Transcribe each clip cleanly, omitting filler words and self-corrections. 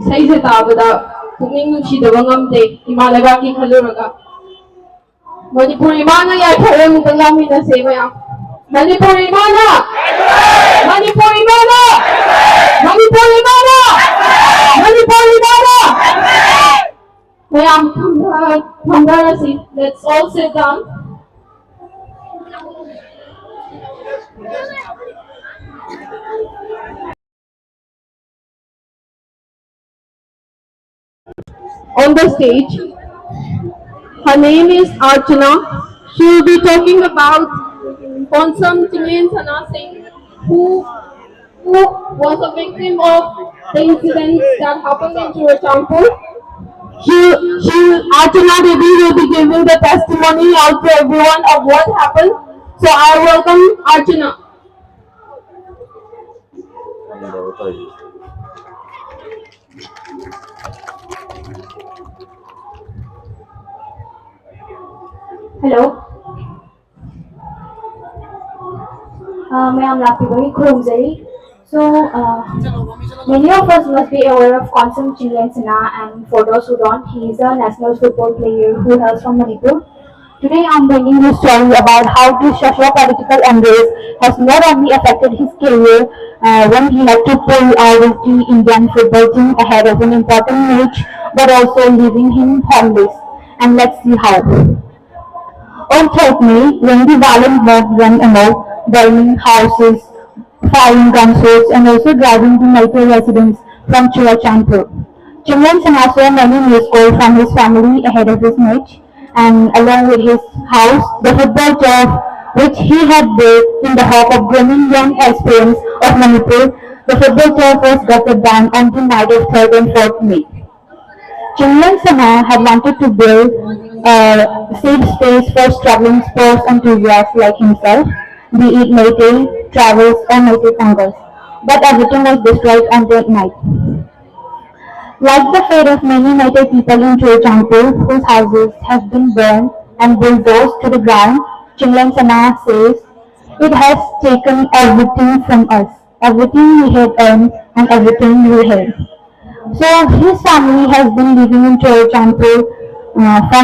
ꯏꯁꯩꯁꯦ ꯇꯥꯕꯗ ꯄꯨꯛꯅꯤꯡ ꯅꯨꯡꯁꯤꯗꯕ ꯉꯝꯗꯦ ꯏꯃꯥ ꯂꯩꯕꯥꯛꯀꯤ ꯈꯜꯂꯨꯔꯒ ꯃꯅꯤꯄꯨꯔ ꯏꯃꯥꯅ ꯌꯥꯏꯐꯔꯦ ꯑꯃꯨꯛꯇ ꯂꯥꯎꯃꯤꯟꯅꯁꯦ ꯃꯌꯥꯝ ꯃꯅꯤꯄꯨꯔ ꯏꯃꯥꯅ ꯃꯅꯤꯄꯨꯔ ꯏꯃꯥꯅ ꯃꯅꯤꯄꯨꯔ ꯏꯃꯥꯅ ꯃꯅꯤꯄꯨꯔ ꯏꯃꯥꯅ ꯃꯌꯥꯝ ꯐꯝꯊꯔꯁꯤ. Let's all sit down. On the stage, her name is Archana. She will be talking about Konsam Chinglen Sana Singh, who was a victim of the incidents that happened in Churachampur. Archana Devi will be giving the testimony out to everyone of what happened. So I welcome Archana. Hello. मैं Rafibai Khurumzari. So, many of us must be aware of Konsam Chinglen Sana, and for those who don't, he is a national football player who hails from Manipur. Today I'm bringing you a story about how this socio-political embrace has not only affected his career when he had to pull out of the Indian football team ahead of an important match, but also leaving him homeless. And let's see how. On 3rd May, when the violent mob ran amok, burning houses, firing gunshots, and also driving the Malpur residents from Churachampur. Chinglen Sana saw many missed calls from his family ahead of his match, and along with his house, the football turf which he had built in the hope of grooming young aspirants of Manipur, the football turf was gutted down on the night of 3rd and 4th May. Chinglen Sana had wanted to build a safe space for struggling sports enthusiasts like himself, be it Meitei, travels, or Meitei Congress. But everything was destroyed on that night. Like the fate of many Meitei people in Churachampur, whose houses have been burned and bulldozed to the ground, Chinglen Sana says, it has taken everything from us, everything we had earned and everything we had. So his family has been living in Churachampur for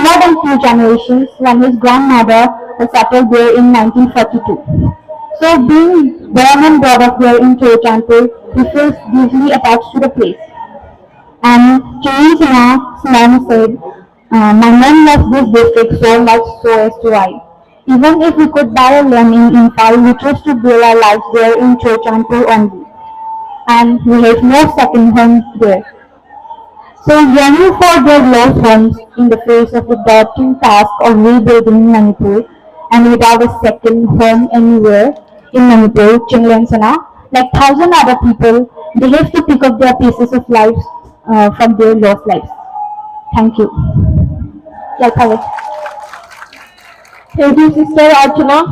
more than 2 generations when his grandmother was settled there in 1942. So being born and brought up here in Churachampur, he feels deeply attached to the place. And Chinglen Sana's mom said, my mom loves this district so much so as to I. Even if we could buy a land in Imphal, we choose to build our lives there in Churachampur only. And we have no second home there. So yearning for their lost homes in the face of the daunting task of rebuilding Manipur and without a second home anywhere in Manipur, Chinglen Sana, like thousand other people, they have to pick up their pieces of lives from their lost lives. Thank you. Thank you, Sister Archana.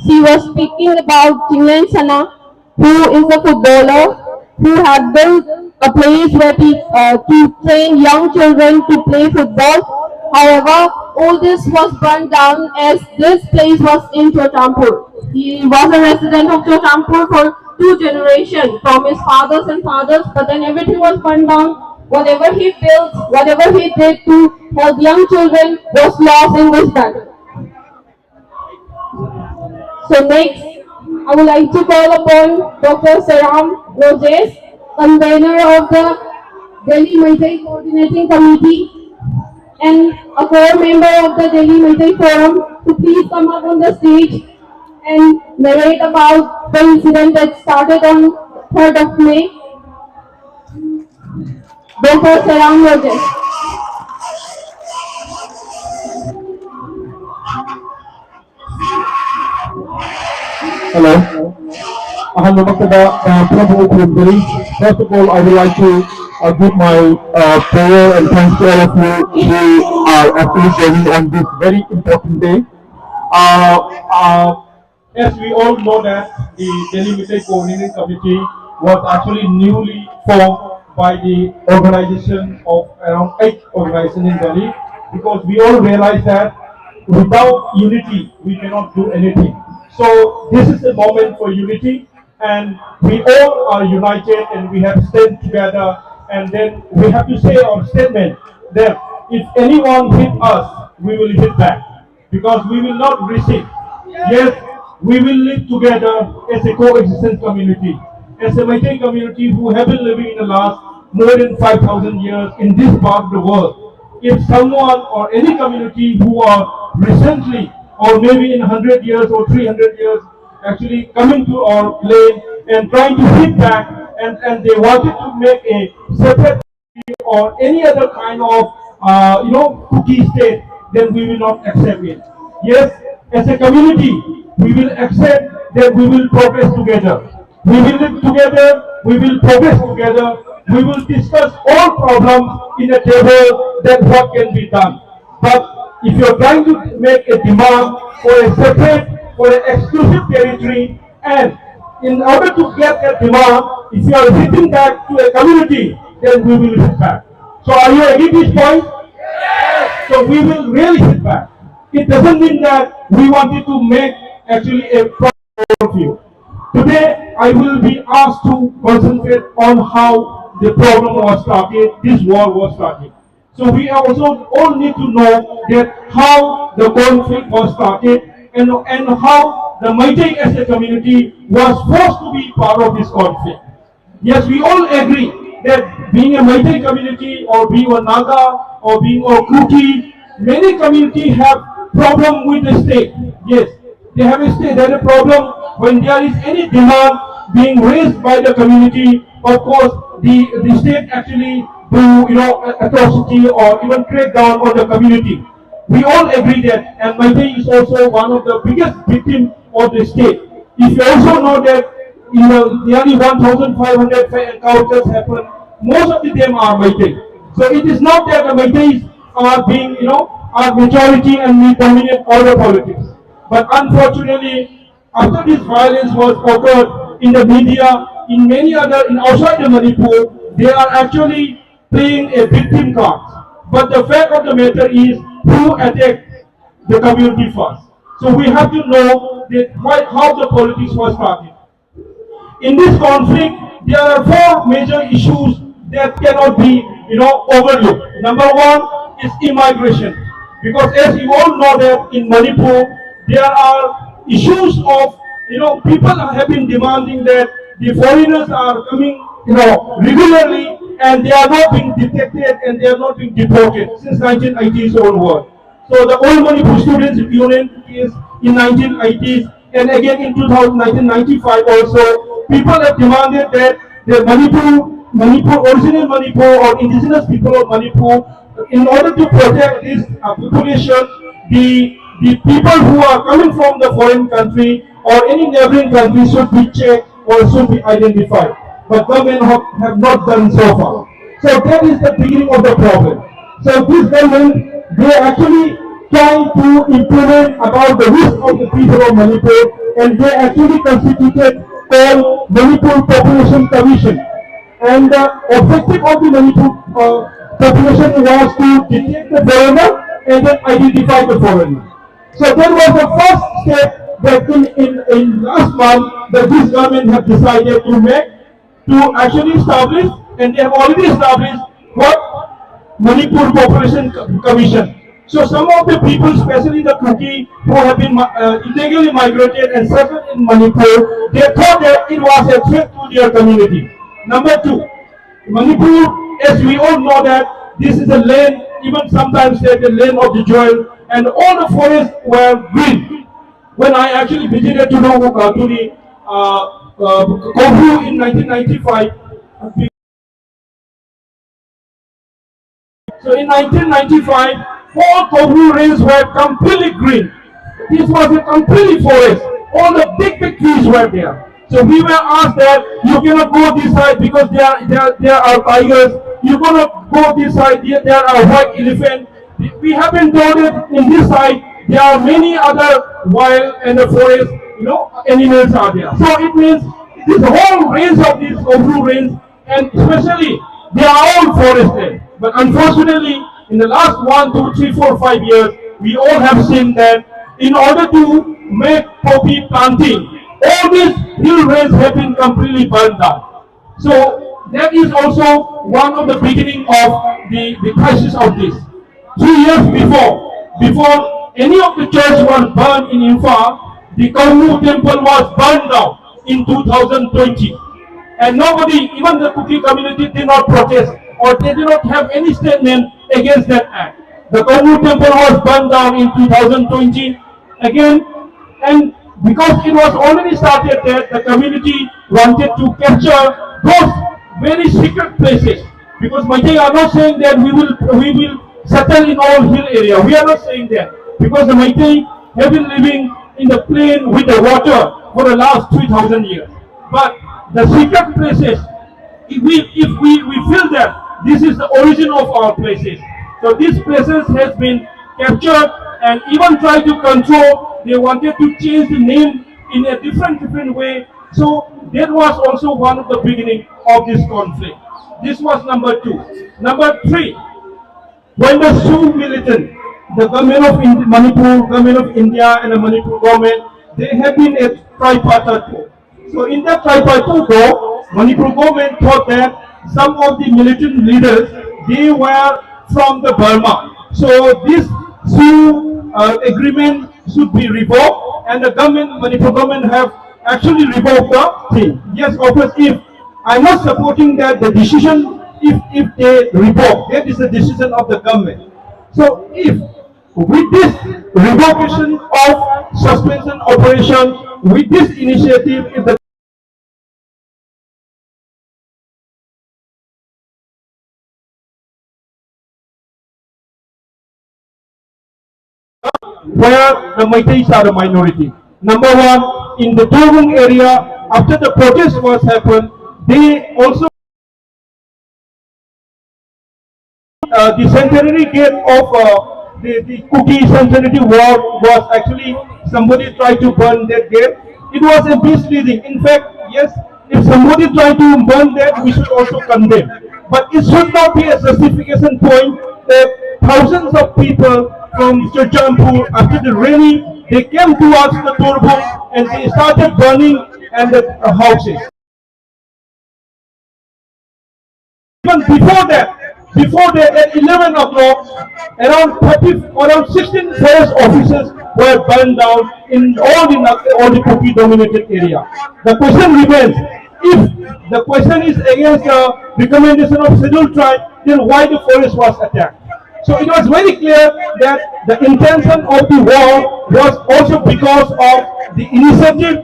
She was speaking about Chinglen Sana, who is a footballer who had built a place where to train young children to play football. However, all this was burned down as this place was in Churachampur. He was a resident of Churachampur for 2 generations from his fathers and fathers, but then everything was burned down. Whatever he built, whatever he did to help young children was lost in this battle. So next, I would like to call upon Dr. Saram Roses, convener of the Delhi Meitei Coordinating Committee and a core member of the Delhi Meitei Forum, to please come up on the stage and narrate about the incident that started on 3rd of May. Dr. Saram Roses. Hello. First of all, I would like to give my prayer and thanks to all of you who are actually joining on this very important day. As we all know that the Delhi Meeting Coordinating Committee was actually newly formed by the organization of around 8 organizations in Delhi, because we all realize that without unity we cannot do anything. So this is the moment for unity, and we all are united and we have stand together, and then we have to say our statement that if anyone hit us, we will hit back, because we will not receive. Yes, we will live together as a coexistence community, as a Meitei community who have been living in the last more than 5,000 years in this part of the world. If someone or any community who are recently or maybe in 100 years or 300 years actually coming to our lane and trying to hit back, and they wanted to make a separate or any other kind of cookie state, then we will not accept it. Yes, as a community, we will accept that we will progress together. We will live together, we will progress together, we will discuss all problems in a table that what can be done. But if you're trying to make a demand for a separate, for an exclusive territory, and in order to get that demand, if you are hitting back to a community, then we will hit back. So are you agree this point? So we will really hit back. It doesn't mean that we wanted to make actually a problem view. Today I will be asked to concentrate on how the problem was started, this war was started. So we also all need to know that how the conflict was started, and how the Meitei as a community was forced to be part of this conflict. Yes, we all agree that being a Meitei community or being a Naga or being a Kuti, many communities have problem with the state. Yes, they have a state. There is a problem when there is any demand being raised by the community. Of course, the state actually do atrocity or even crack down on the community. We all agree that, and Meitei is also one of the biggest victims of the state. If you also know that nearly 1,500 encounters happen, most of them are Meitei. So it is not that the Meiteis are being, are majority and we dominate all the politics. But unfortunately, after this violence was occurred in the media, in many other, in outside the Manipur, they are actually playing a victim card. But the fact of the matter is, who attacked the community first? So we have to know that how the politics was started. In this conflict, there are four major issues that cannot be, overlooked. Number one is immigration, because as you all know that in Manipur there are issues of, people have been demanding that the foreigners are coming, regularly, and they are not being detected and they are not being deported since 1980s onward. So the Old Manipur Students Union is in 1980s, and again in 1995 also, people have demanded that the original Manipur or indigenous people of Manipur, in order to protect this population, the people who are coming from the foreign country or any neighboring country should be checked or should be identified. But government have not done so far. So that is the beginning of the problem. So this government, they actually trying to implement about the risk of the people of Manipur, and they actually constituted called Manipur Population Commission. And the objective of the Manipur population was to detect the foreigner and then identify the foreigner. So that was the first step that in last month that this government have decided to make, to actually establish, and they have already established what Manipur Population Commission. So some of the people, especially the Kuki, who have been illegally migrated and settled in Manipur, they thought that it was a threat to their community. Number two, Manipur, as we all know that this is a land, even sometimes said the land of the jewel, and all the forests were green. When I actually visited to the Kohu in 1995, so in 1995, all Kohu range were completely green. This was a completely forest. All the big trees were there. So we were asked that you cannot go this side because there are tigers. You cannot go this side. There are white elephant. We have been told that in this side there are many other wild and the forest, animals are there. So it means this whole range of these Obru range, and especially they are all forested. But unfortunately, in the last 1, 2, 3, 4, 5 years, we all have seen that in order to make poppy planting, all these hill range have been completely burned down. So that is also one of the beginning of the crisis of this. 3 years before any of the church was burned in Imphal, the Kaunu temple was burned down in 2020. And nobody, even the Kuki community, did not protest or they did not have any statement against that act. The Kaunu temple was burned down in 2020 again, and because it was already started that the community wanted to capture those very secret places. Because Meitei are not saying that we will settle in all hill area. We are not saying that because the Meitei have been living in the plain with the water for the last 3,000 years. But the secret places, if we feel that this is the origin of our places, so these places has been captured and even tried to control. They wanted to change the name in a different way. So that was also one of the beginning of this conflict. This was number 2. Number 3, when the Sioux militant, the government of Manipur, government of India, and the Manipur government, they have been a tripartite war. So in that tripartite war, Manipur government thought that some of the militant leaders, they were from the Burma. So this Sioux agreement should be revoked, and the government, Manipur government, have actually revoked the thing. Yes, of course, if I'm not supporting that the decision, if they revoke, that is the decision of the government. So if with this revocation of suspension operation, with this initiative, if the where the Meiteis are a minority. Number 1, in the Turung area, after the protest was happened, they also the centenary gate of the Kuki centenary wall was actually somebody tried to burn that gate. It was a misleading. In fact, yes, if somebody tried to burn that, we should also condemn. But it should not be a justification point that thousands of people from Churchampur, after the rally, they came towards the Turbung and they started burning and the houses. Even before that, at 11 o'clock, around 16 forest offices were burned down in all the Kuki dominated area. The question remains, if the question is against the recommendation of scheduled tribe, then why the forest was attacked? So it was very clear that the intention of the war was also because of the initiative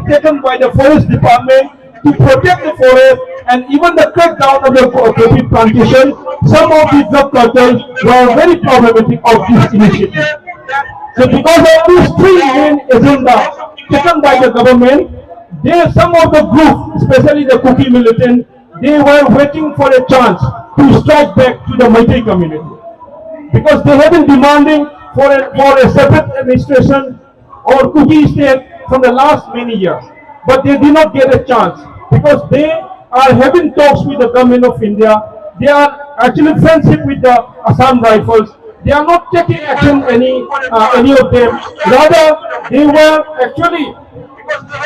taken by the forest department to protect the forest, and even the crackdown of the coffee plantation. Some of the drug cartels were very problematic of this initiative. So because of these 3 main agendas taken by the government, some of the groups, especially the Kuki militant, they were waiting for a chance to strike back to the Meitei community. Because they have been demanding for a separate administration or Kuki state from the last many years. But they did not get a chance because they are having talks with the government of India. They are actually friendship with the Assam Rifles. They are not taking action any of them. Rather, they were actually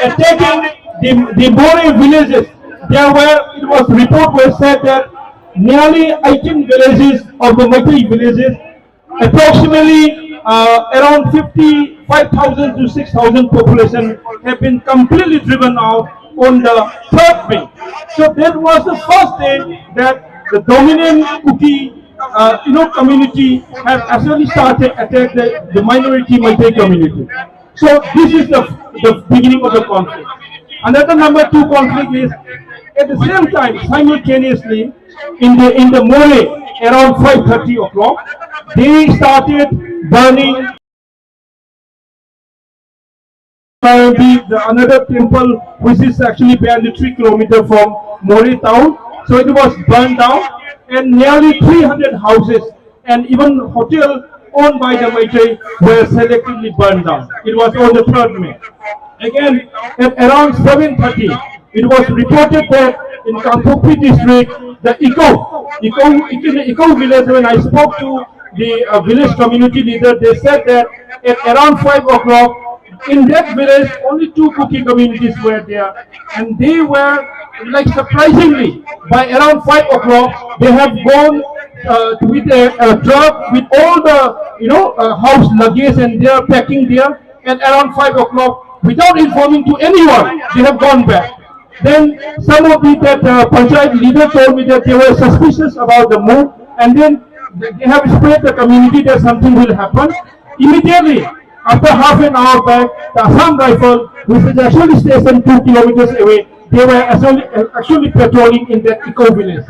attacking the More villages. It was report was said that nearly 18 villages of the Meitei villages, approximately around 55,000 to 6,000 population have been completely driven out on the 3rd May. So that was the first day that the dominant Kuki community have actually started attack the minority Meitei community. So this is the beginning of the conflict. Another number 2 conflict is at the same time, simultaneously, in the More, around 5:30 o'clock, they started burning another temple which is actually barely 3 kilometers from More town. So it was burned down, and nearly 300 houses and even hotel owned by the Meitei were selectively burned down. It was on the 3rd May. Again, at around 7:30, it was reported that in Kangpokpi district, the in the Eco village, when I spoke to the village community leader, they said that at around 5 o'clock, in that village, only 2 Kuki communities were there, and they were, like, surprisingly, by around 5 o'clock, they have gone with a truck with all the house luggage, and they are packing there. And around 5 o'clock, without informing to anyone, they have gone back. Then some of the panchayat leader told me that they were suspicious about the move, and then they have spread the community that something will happen. Immediately, after half an hour back, the Assam Rifle, which is actually stationed 2 kilometers away, they were actually patrolling in that Eco village.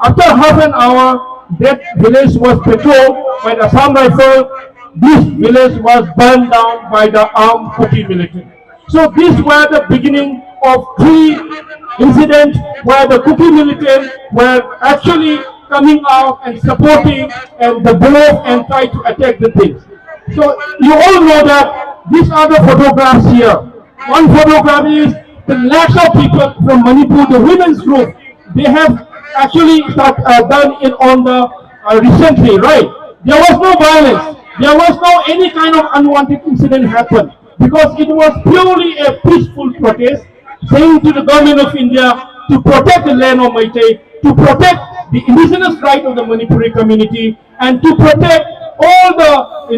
After half an hour, that village was patrolled by the Assam Rifle. This village was burned down by the armed Kuki military. So these were the beginning of 3 incidents where the Kuki military were actually coming out and supporting and the blow and try to attack the things. So you all know that these are the photographs here. One photograph is the lakhs of people from Manipur, the women's group. They have actually done it on the recently, right? There was no violence. There was no any kind of unwanted incident happen because it was purely a peaceful protest saying to the government of India to protect the land of Meitei, to protect the indigenous right of the Manipuri community, and to protect all the, the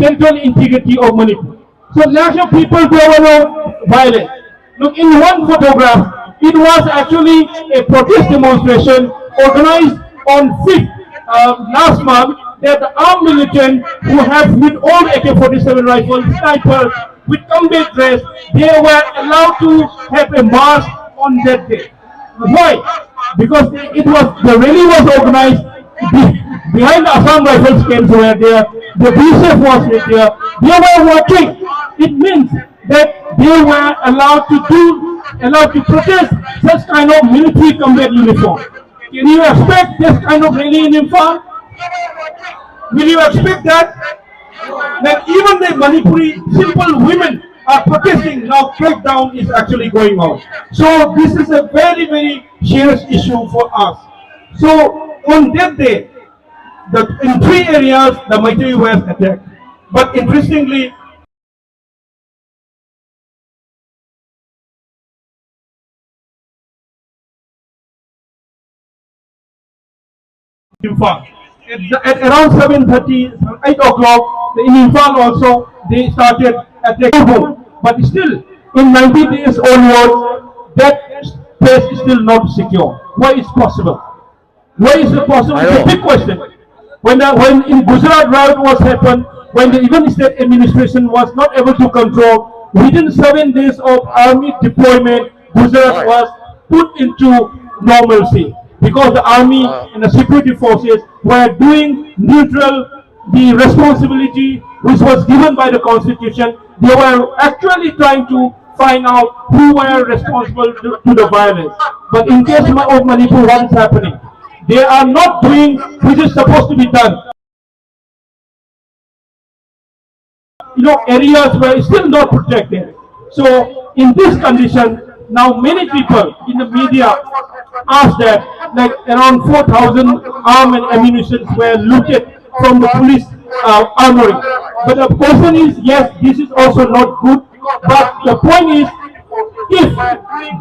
territorial integrity of Manipur. So lakhs of people, there were no violence. Look, in one photograph, it was actually a protest demonstration organized on 5th last month that the armed militant who have with all AK-47 rifles, snipers, with combat dress, they were allowed to have a march on that day. Why? Because the rally was organized behind the Assam Rifles camps were there, the BSF was there, they were working. It means that they were allowed to protest such kind of military combat uniform. Can you expect this kind of rally in Imphal? Will you expect that? That even the Manipuri simple women are protesting now, crackdown is actually going on. So this is a very, very serious issue for us. So on that day, in 3 areas, the Meitei were attacked. But interestingly, Imphal. At around 7:30, 8 o'clock, in Imphal also, they started attacking. But still, in 90 days onwards, that place is still not secure. Why is possible? Why is it possible? It's a big question. When in Gujarat riot was happened, when the even state administration was not able to control, within 7 days of army deployment, Gujarat was put into normalcy because the army and the security forces were doing neutral the responsibility which was given by the constitution. They were actually trying to find out who were responsible to the violence. But in case of Manipur, what is happening? They are not doing which is supposed to be done. Areas where it's still not protected. So in this condition, now many people in the media ask that, like around 4,000 arms and ammunition were looted from the police armory. But the question is, yes, this is also not good. But the point is, if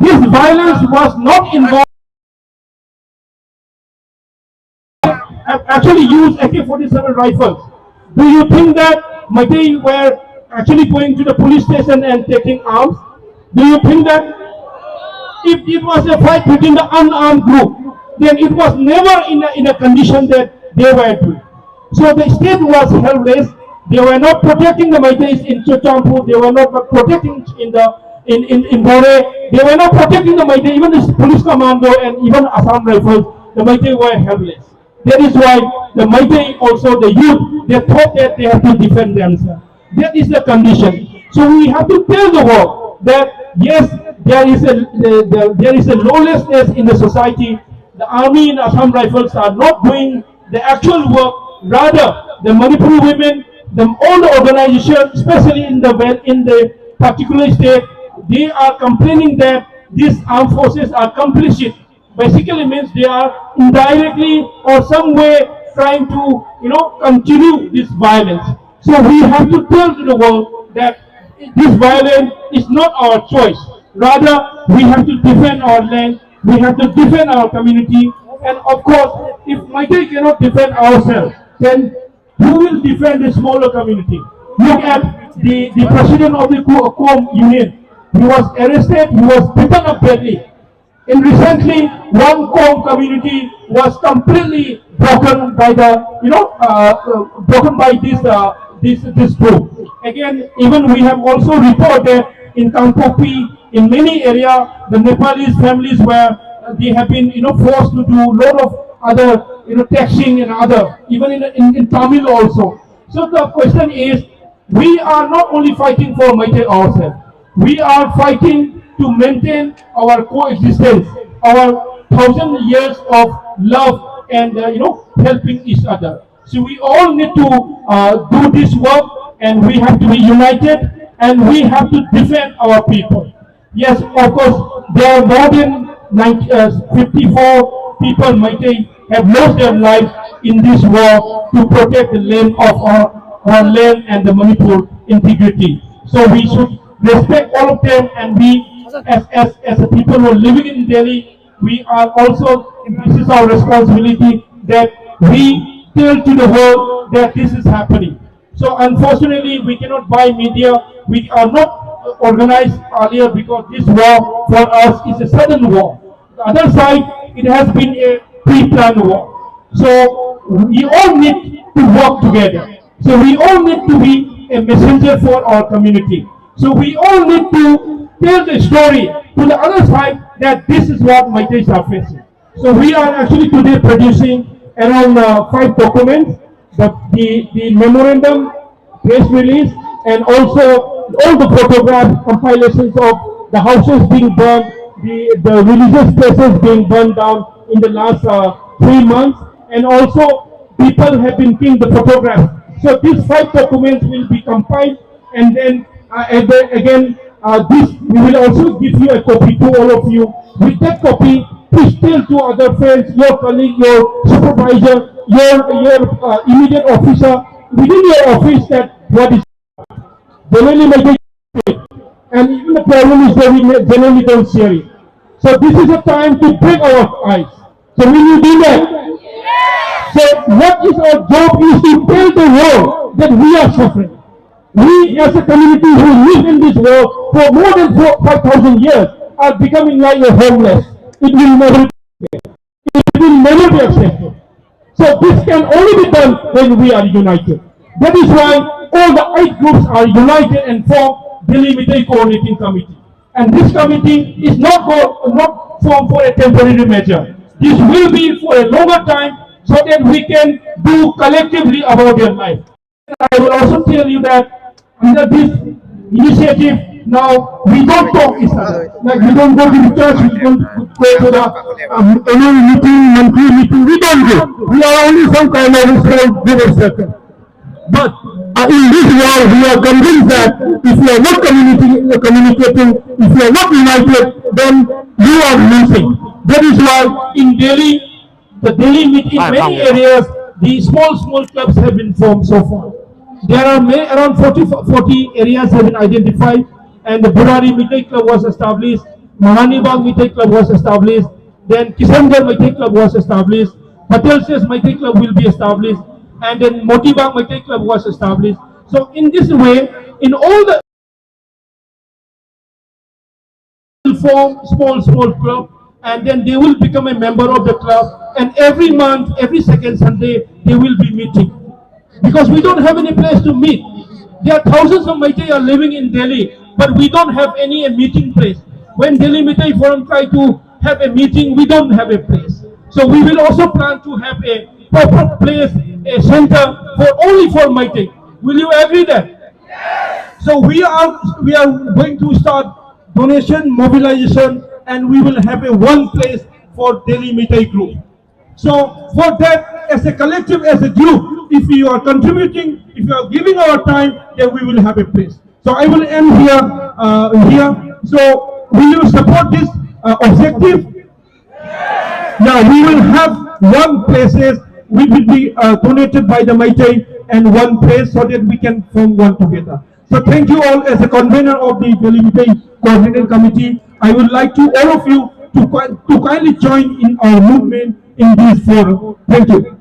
this violence was not involved, actually used AK-47 rifles, do you think that Meitei were actually going to the police station and taking arms? Do you think that if it was a fight between the unarmed group, then it was never in a condition that they were doing? So the state was helpless. They were not protecting the Meiteis in Chochampur. They were not protecting in Bore. They were not protecting the Meitei. Even the police commando and even Assam Rifles, the Meitei were helpless. That is why the Meitei, also the youth, they thought that they have to defend themselves. That is the condition. So we have to tell the world that yes, there is a lawlessness in the society. The army and Assam Rifles are not doing the actual work rather the Manipuri women, all the organizations, especially in the particular state, they are complaining that these armed forces are complicit. Basically means they are indirectly or some way trying to continue this violence. So we have to tell to the world that this violence is not our choice. Rather, we have to defend our land, we have to defend our community, and of course, if Maitai cannot defend ourselves, then who will defend the smaller community? Look at the president of the Kom Union. He was arrested, he was beaten up badly. And recently, one Kom community was completely broken by this group. Again, even we have also reported in Kangpopi, in many areas, the Nepalese families where they have been forced to do a lot of other taxing and other, even in Tamil also. So the question is, we are not only fighting for Maitai ourselves, we are fighting to maintain our coexistence, our 1,000 years of love and helping each other. So we all need to do this work, and we have to be united, and we have to defend our people. Yes, of course, there are more than 54 people Maitai have lost their lives in this war to protect the land of our land and the Manipur integrity. So we should respect all of them, and we as a people who are living in Delhi, we are also, this is our responsibility that we tell to the world that this is happening. So unfortunately, we cannot buy media. We are not organized earlier because this war for us is a sudden war. The other side, it has been a pre-planned war. So we all need to work together. So we all need to be a messenger for our community. So we all need to tell the story to the other side that this is what Maitais are facing. So we are actually today producing around 5 documents, the memorandum, press release, and also all the photographs, compilations of the houses being burned, the religious places being burned down in the last 3 months, and also people have been taking the photographs. So these 5 documents will be compiled, and then again, this we will also give you a copy to all of you. With that copy, please tell to other friends, your colleague, your supervisor, your immediate officer within your office that what is generally making it. And even the problem is that we generally don't share it. So this is a time to break our eyes. So will you do that? So what is our job is to tell the world that we are suffering. We as a community who live in this world for more than 5,000 years are becoming like a homeless. It will never be accepted. It will never be accepted. So this can only be done when we are united. That is why all the 8 groups are united and form Delhi Maitai Coordinating Committee. And this committee is not formed for a temporary measure. This will be for a longer time so that we can do collectively about their life. I will also tell you that under this initiative, now we don't talk each other. Like we don't go to the church, we don't go to the annual meeting, monthly meeting, we don't go. We are only some kind of small dinner circle. But in this war, we are convinced that if you are not communicating, if you are not united, then you are losing. That is why in Delhi, the Delhi meeting, in many areas, the small clubs have been formed so far. There are around 40 areas have been identified, and the Burari Maitai Club was established, Mahanibag Maitai Club was established, then Kishangarh Maitai Club was established, Patel Shes Maitai Club will be established, and then Motibag Maitai Club was established. So in this way, in all the form small club, and then they will become a member of the club, and every month, every second Sunday, they will be meeting. Because we don't have any place to meet. There are thousands of Maitai are living in Delhi, but we don't have any meeting place. When Delhi Maitai Forum try to have a meeting, we don't have a place. So we will also plan to have a proper place, a center only for Maitai. Will you agree that? Yes. So we are going to start donation, mobilization, and we will have one place for Delhi Maitai group. So for that, as a collective, as a group, if if you are contributing, if you are giving our time, then we will have a place. So I will end here. So will you support this objective? Now we will have one places which will be donated by the Meitei and one place so that we can form one together. So thank you all as a convener of the Delhi Meitei Coordinating Committee. I would like to all of you to kindly join in our movement in this forum. Thank you.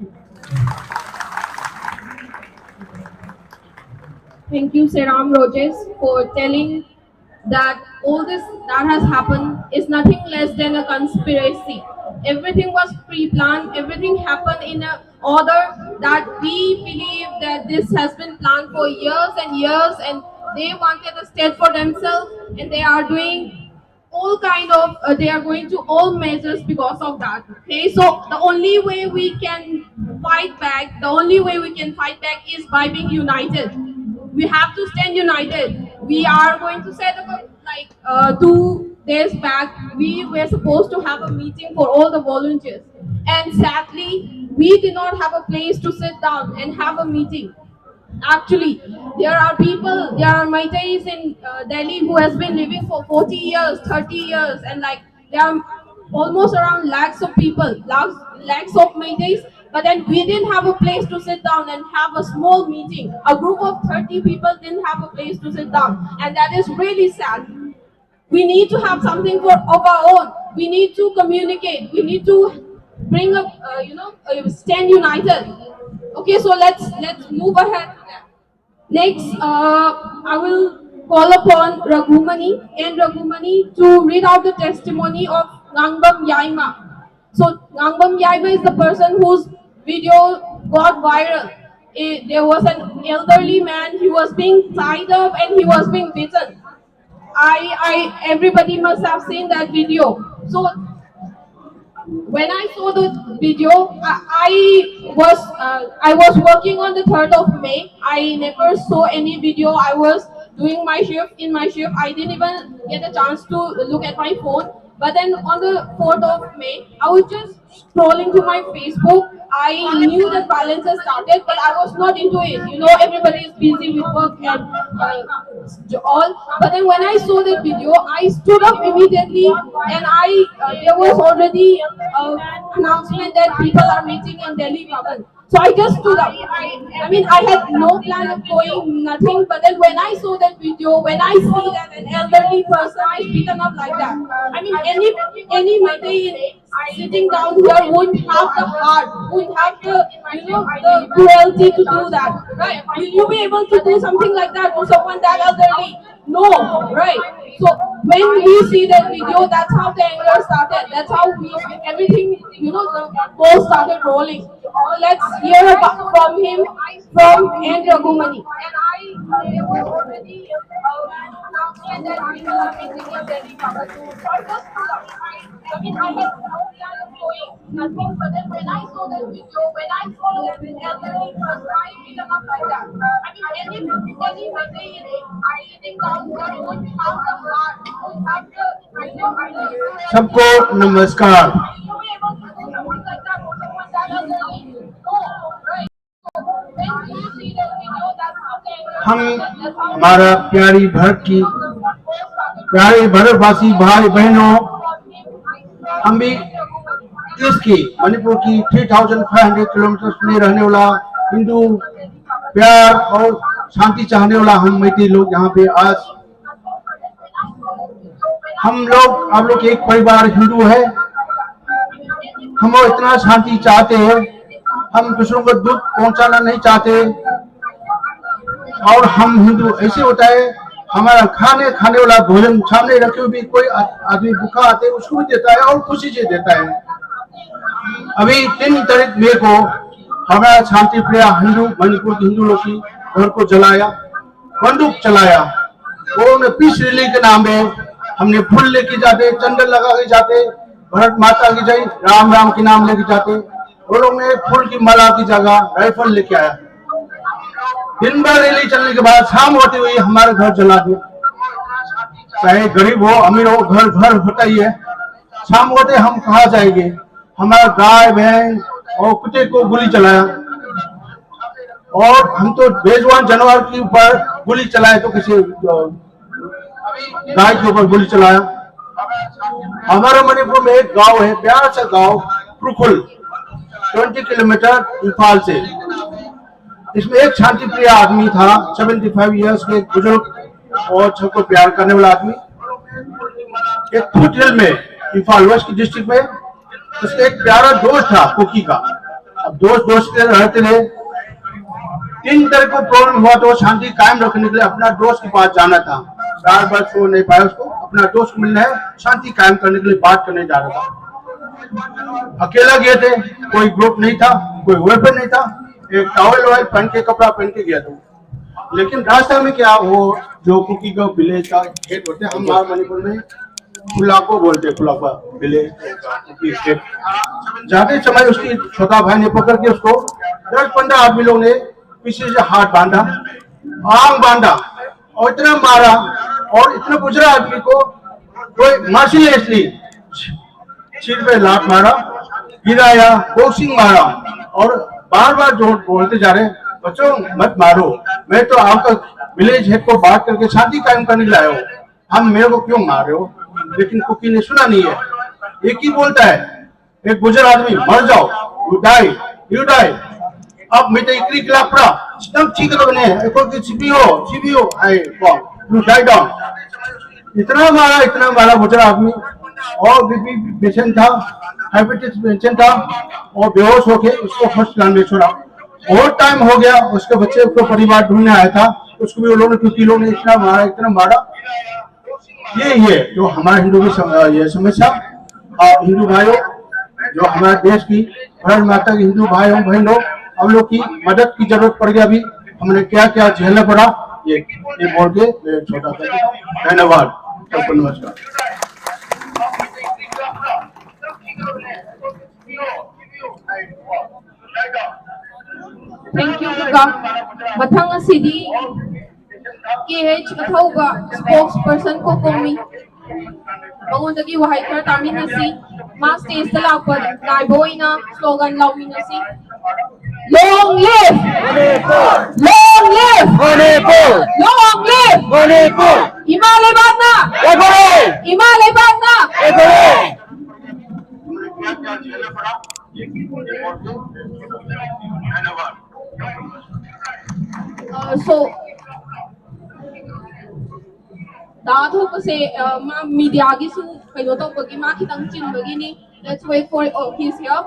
Thank you, Seram Rojes, for telling that all this that has happened is nothing less than a conspiracy. Everything was pre-planned, everything happened in a order that we believe that this has been planned for years and years, and they wanted a state for themselves, and they are doing all kind of they are going to all measures because of that. Okay, so the only way we can fight back, is by being united. We have to stand united. We are going to set up like 2 days back, we were supposed to have a meeting for all the volunteers, and sadly we did not have a place to sit down and have a meeting. Actually, there are Meiteis in Delhi who has been living for 40 years, 30 years, and like there are almost around lakhs of people, lakhs of Meiteis, but then we didn't have a place to sit down and have a small meeting. A group of 30 people didn't have a place to sit down, and that is really sad. We need to have something of our own. We need to communicate. We need to bring up, stand united. Okay, so let's move ahead. Next, I will call upon Raghumani to read out the testimony of Ngangbam Yaima. So Ngangbam Yaima is the person whose video got viral. There was an elderly man. He was being tied up and he was being beaten. Everybody must have seen that video. So when I saw the video, I was working on the 3rd of May. I never saw any video. I was doing my shift. In my shift, I didn't even get a chance to look at my phone. But then on the 4th of May, I was just scrolling to my Facebook. I knew that violence has started, but I was not into it. You know, everybody is busy with work and all. But then when I saw that video, I stood up immediately, and there was already an announcement that people are meeting in Delhi Bhavan. So I just stood up. I mean, I had no plan of going, nothing. But then when I saw that video, when I see that an elderly person is beaten up like that, I mean, any Meitei sitting down here wouldn't have the heart, wouldn't have the cruelty to do that, right? Will you be able to do something like that to someone that elderly? No, right? So when we see that video, that's how the anger started. That's how everything, the ball started rolling. Let's hear from him, from N. Raghumani. And there was already an announcement that people are meeting in Delhi Bhavan. So I just I mean, I had no plan of going, nothing. But then when I saw that video, when I saw that an elderly person, I feel up like that. I mean, any Meitei sitting down here would have the heart, would have the, सबको नमस्कार। हम हमारा प्यारी भारतवासी भाई बहनों, हम भी देश की मणिपुर की 3500 किलोमीटर में रहने वाला हिंदू प्यार और शांति चाहने वाला हम मैतेई लोग यहाँ पे आज हम लोग आप लोग एक परिवार हिंदू है। हम इतना शांति चाहते हैं, हम दूसरों को दुख पहुंचाना नहीं चाहते। और हम हिंदू ऐसे होता है, हमारा खाने वाला भोजन सामने रखे हुए भी कोई आदमी भूखा आते है उसको भी देता है और खुशी से देता है। अभी 3 तारीख मई को हमारा शांति प्रिय हिंदू मणिपुर के हिंदू लोग की घर को जलाया, बंदूक चलाया। उन्होंने पीस रैली के नाम में हमने फूल लेके जाते, चंदन लगा के जाते, भारत माता की जय राम राम के नाम लेके जाते। वो लोग ने फूल की माला की जगह राइफल लेके आया। दिन भर रैली चलने के बाद शाम होते हुए हमारे घर जला दिया। चाहे गरीब हो अमीर हो, घर होता ही है। शाम होते हम कहाँ जाएंगे? हमारा गाय भैंस और कुत्ते को गोली चलाया। और हम तो बेजुबान जानवर के ऊपर गोली चलाए, तो किसी गाय के ऊपर गोली चलाया। हमारे मणिपुर में एक गांव है, प्यारा सा गांव प्रुखुल, 20 किलोमीटर इम्फाल से। इसमें एक शांति प्रिय आदमी था, 75 इयर्स के बुजुर्ग और सबको प्यार करने वाला आदमी। एक फुट हिल में, इम्फाल वेस्ट की डिस्ट्रिक्ट में, उसका एक प्यारा दोस्त था कुकी का। अब दोस्त के रहते रहे, 3 तरह को प्रॉब्लम हुआ तो शांति कायम रखने के लिए अपना दोस्त के पास जाना था। बार सो नहीं पाया, उसको अपना दोस्त मिलना है, शांति कायम करने के लिए बात करने जा रहा था। अकेला गए थे, कोई ग्रुप नहीं था, कोई वेपन नहीं था, एक टॉवल वॉल पहन के, कपड़ा पहन के गया था। लेकिन रास्ता में क्या, वो जो कुकी का विलेज का खेत होते हैं, हम मणिपुर में खुलाको बोलते, खुलाको विलेज खेत। जाते समय उसकी छोटा भाई ने पकड़ के उसको 10-15 आदमी लोग ने पीछे से हाथ बांधा, आंख बांधा और इतना मारा, और इतना गुजरा आदमी को कोई मर्सीलेसली सिर पे लात मारा, गिराया, बॉक्सिंग मारा, और बार बार जो बोलते जा रहे, बच्चों मत मारो, मैं तो आपका विलेज हेड को बात करके शांति कायम करने लाया हूँ, हम मेरे को क्यों मार रहे हो। लेकिन कुकी ने सुना नहीं है, एक ही बोलता है, एक गुजर आदमी, मर जाओ, यू डाई। अब मैं तो इकरी खिलाफ पड़ा, स्टम्प ठीक बने, सीबीओ यू डाई डाउन। इतना मारा गुजर आदमी, और बीपी पेशेंट था, डायबिटीज पेशेंट था, और बेहोश होके उसको हॉस्पिटल में छोड़ा। और टाइम हो गया, उसके बच्चे को परिवार ढूंढने आया था, उसको भी लोगों ने इतना मारा। ये जो हमारे हिंदू की ये समस्या, हिंदू भाइयों, जो हमारे देश की भारत माता के हिंदू भाइयों बहनों, हम लोग की मदद की जरूरत पड़ गई। अभी हमने क्या क्या झेलना पड़ा, ये बोल के मैं छोटा सा धन्यवाद, सबको नमस्कार। Thank you, Kaka. Mathang asidi KH mathauga spokesperson ko komi. Mangundagi wahay kar tami nasi mas stage ta lakpad naiboy na slogan laumi nasi. Long live Manipur! Long live Manipur! Long live Manipur! Himalay Banda! Himalay Banda! So dato kasi ma media gi su kayo to pag ma kitang chin bagini. Let's wait for he's here.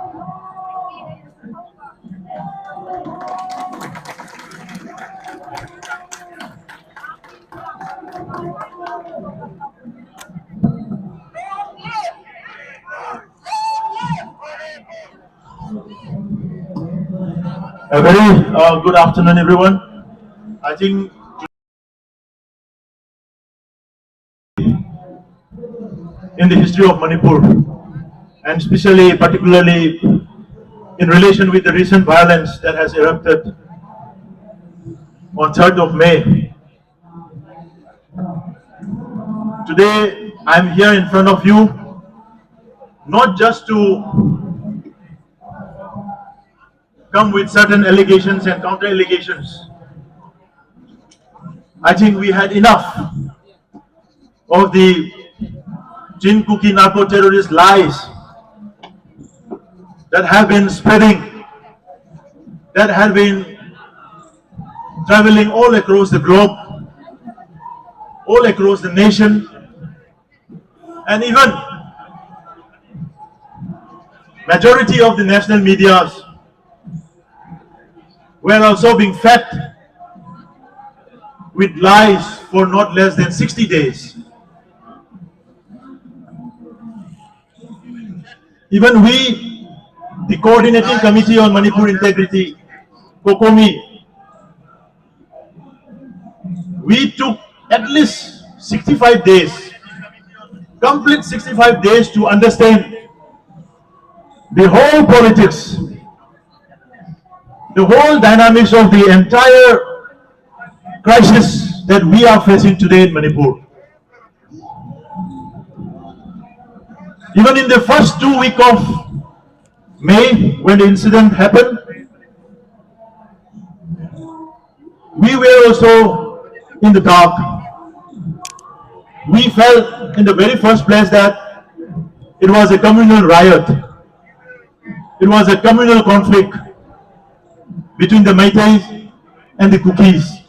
A very good afternoon, everyone. I think in the history of Manipur, and particularly in relation with the recent violence that has erupted on 3rd of May, today I'm here in front of you not just to come with certain allegations and counter allegations. I think we had enough of the Chin Kuki narco terrorist lies that have been spreading, that have been traveling all across the globe, all across the nation, and even majority of the national medias were also being fed with lies for not less than 60 days. Even we, the Coordinating Committee on Manipur Integrity, COCOMI, we took at least 65 days, complete 65 days to understand the whole politics, the whole dynamics of the entire crisis that we are facing today in Manipur. Even in the first 2 weeks of May, when the incident happened, we were also in the dark. We felt in the very first place that it was a communal riot. It was a communal conflict between the Meiteis and the Kukis.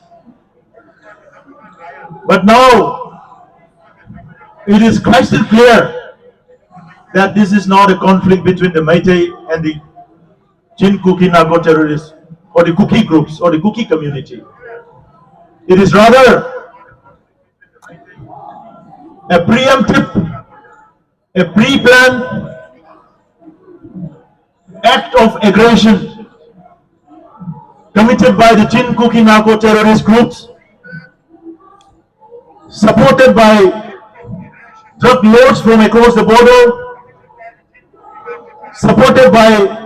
But now it is crystal clear that this is not a conflict between the Meitei and the Chin Kuki narco terrorists or the Kuki groups or the Kuki community. It is rather a preemptive, a pre-planned act of aggression committed by the Chin Kuki narco terrorist groups, supported by truckloads from across the border, supported by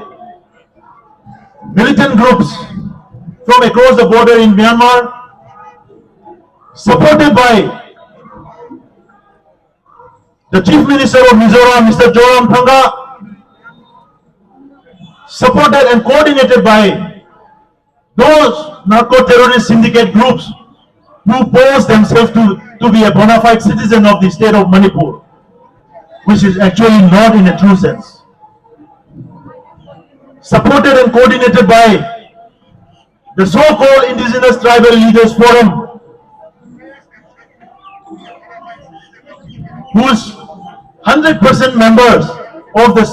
militant groups from across the border in Myanmar, supported by the Chief Minister of Mizoram, Mr. Zoramthanga, supported and coordinated by those narco-terrorist syndicate groups who pose themselves to be a bona fide citizen of the state of Manipur, which is actually not in a true sense. Supported and coordinated by the so-called Indigenous Tribal Leaders Forum, whose 100% members of the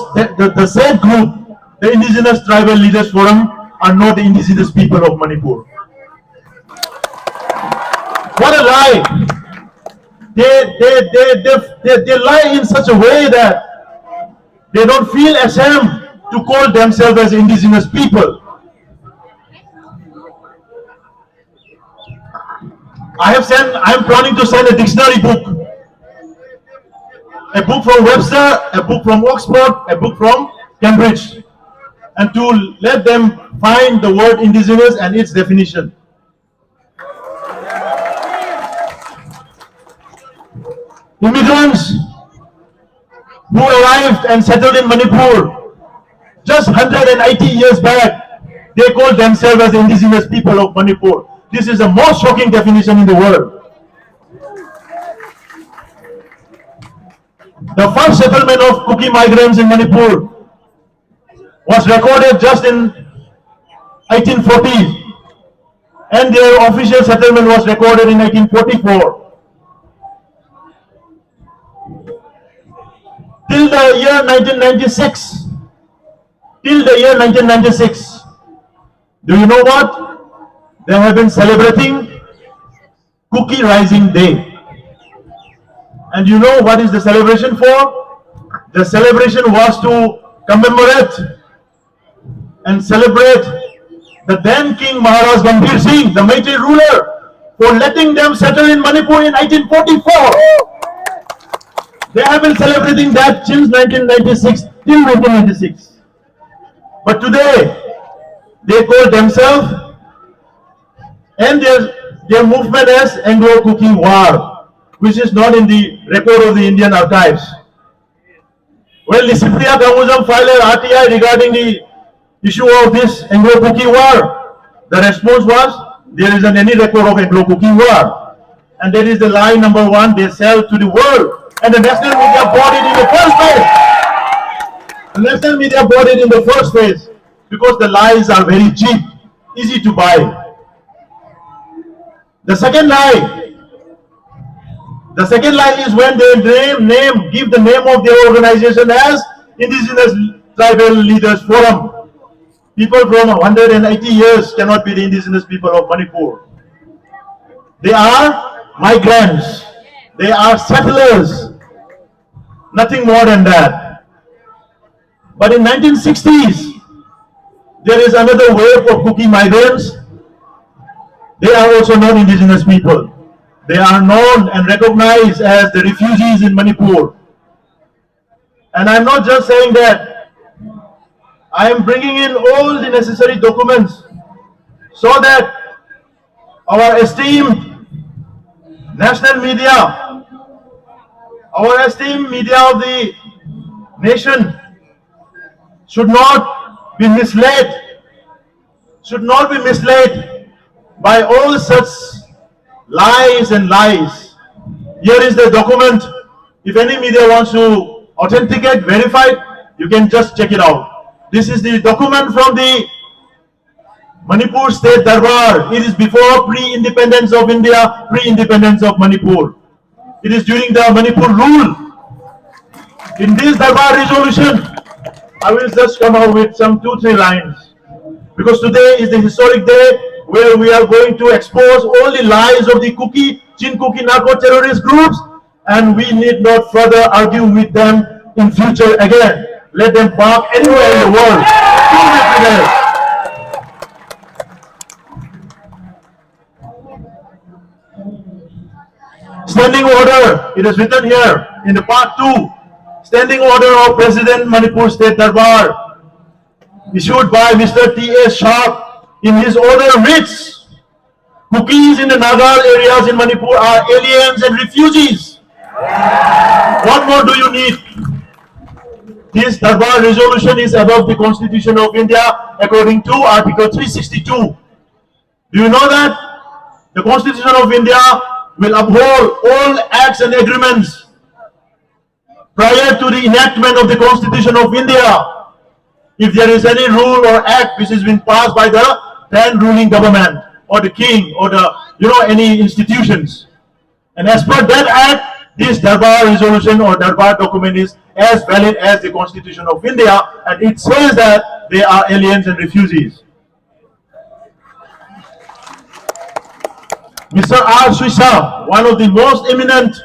said group, the Indigenous Tribal Leaders Forum, are not the indigenous people of Manipur. What a lie! They lie in such a way that they don't feel ashamed to call themselves as indigenous people. I am planning to send a dictionary book. A book from Webster, a book from Oxford, a book from Cambridge, and to let them find the word indigenous and its definition. Immigrants who arrived and settled in Manipur just 180 years back, they call themselves as indigenous people of Manipur. This is the most shocking definition in the world. The first settlement of Kuki migrants in Manipur was recorded just in 1840, and their official settlement was recorded in 1844. Till the year 1996, do you know what? They have been celebrating Kuki Rising Day. And you know what is the celebration for? The celebration was to commemorate and celebrate the then King Maharaj Gambhir Singh, the Meitei ruler, for letting them settle in Manipur in 1944. They have been celebrating that since 1996, till 1996. But today, they call themselves and their movement as Anglo-Kuki War, which is not in the record of the Indian archives. Well, the Cypriot Gamuzam filed an RTI regarding the issue of this Anglo-Kuki War. The response was, there isn't any record of Anglo-Kuki War. And that is the lie number one they sell to the world. And the national media bought it in the first place. The national media bought it in the first place because the lies are very cheap, easy to buy. The second lie is when they give the name of their organization as Indigenous Tribal Leaders Forum. People from 180 years cannot be the indigenous people of Manipur. They are migrants. They are settlers. Nothing more than that. But in 1960s, there is another wave of Kuki migrants. They are also non-indigenous people. They are known and recognized as the refugees in Manipur. And I'm not just saying that. I am bringing in all the necessary documents so that our esteemed national media, our esteemed media of the nation should not be misled by all such lies and lies. Here is the document. If any media wants to authenticate, verify it, you can just check it out. This is the document from the Manipur State Darbar. It is before pre-independence of India, pre-independence of Manipur. It is during the Manipur rule. In this Darbar resolution, I will just come out with some 2-3 lines. Because today is the historic day where we are going to expose all the lies of the Chin Kuki narco-terrorist groups, and we need not further argue with them in future again. Let them bark anywhere in the world. Standing order, it is written here in the part 2. Standing order of President Manipur State Darbar, issued by Mr. T.S. Sharp. In his order reads, Kukis in the Nagar areas in Manipur are aliens and refugees. What more do you need? This Darbar resolution is above the Constitution of India according to Article 362. Do you know that? The Constitution of India will uphold all acts and agreements prior to the enactment of the Constitution of India. If there is any rule or act which has been passed by the then ruling government or the king or the any institutions, and as per that act, this Darbar resolution or Darbar document is as valid as the Constitution of India, and it says that they are aliens and refugees. Mr. R. Swisha, one of the most eminent,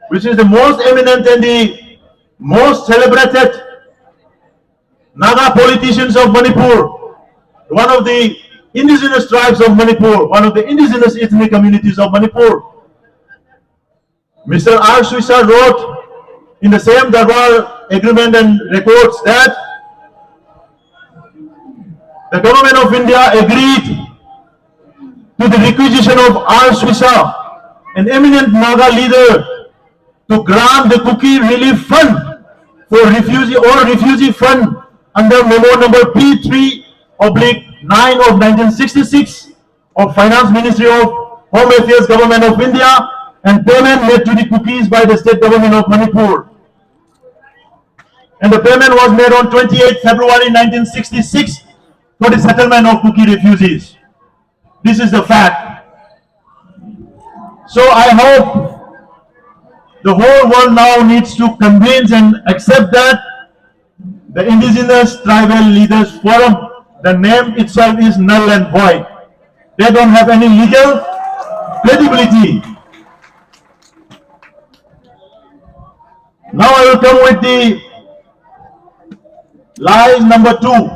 which is the most eminent and the most celebrated Naga politicians of Manipur, one of the indigenous tribes of Manipur, one of the indigenous ethnic communities of Manipur. Mr. R. Swisha wrote in the same Darbar agreement and records that the government of India agreed to the requisition of R. Swisha, an eminent Naga leader, to grant the Kuki Relief Fund for refugee fund under memo number P3/9 of 1966 of Finance Ministry of Home Affairs Government of India, and payment made to the Kukis by the state government of Manipur. And the payment was made on 28 February 1966 for the settlement of Kuki refugees. This is the fact. So I hope the whole world now needs to convince and accept that the Indigenous Tribal Leaders Forum, the name itself is null and void. They don't have any legal credibility. Now I will come with the lie number 2.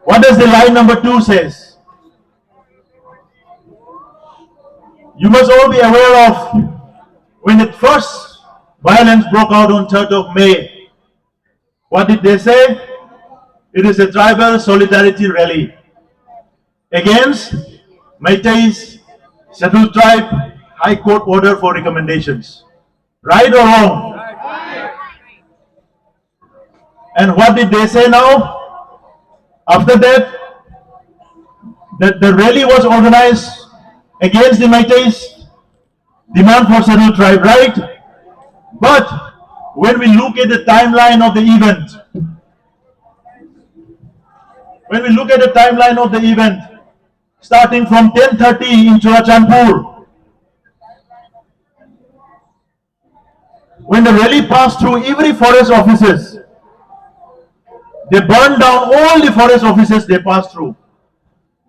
What does the lie number 2 says? You must all be aware of when the first violence broke out on 3rd of May. What did they say? It is a tribal solidarity rally against Meitei's scheduled tribe High Court order for recommendations. Right or wrong? Right. And what did they say now? After that, the rally was organized against the Meitei's demand for scheduled tribe, right? But when we look at the timeline of the event, starting from 10:30 in Churachandpur, when the rally passed through every forest offices, they burned down all the forest offices they passed through.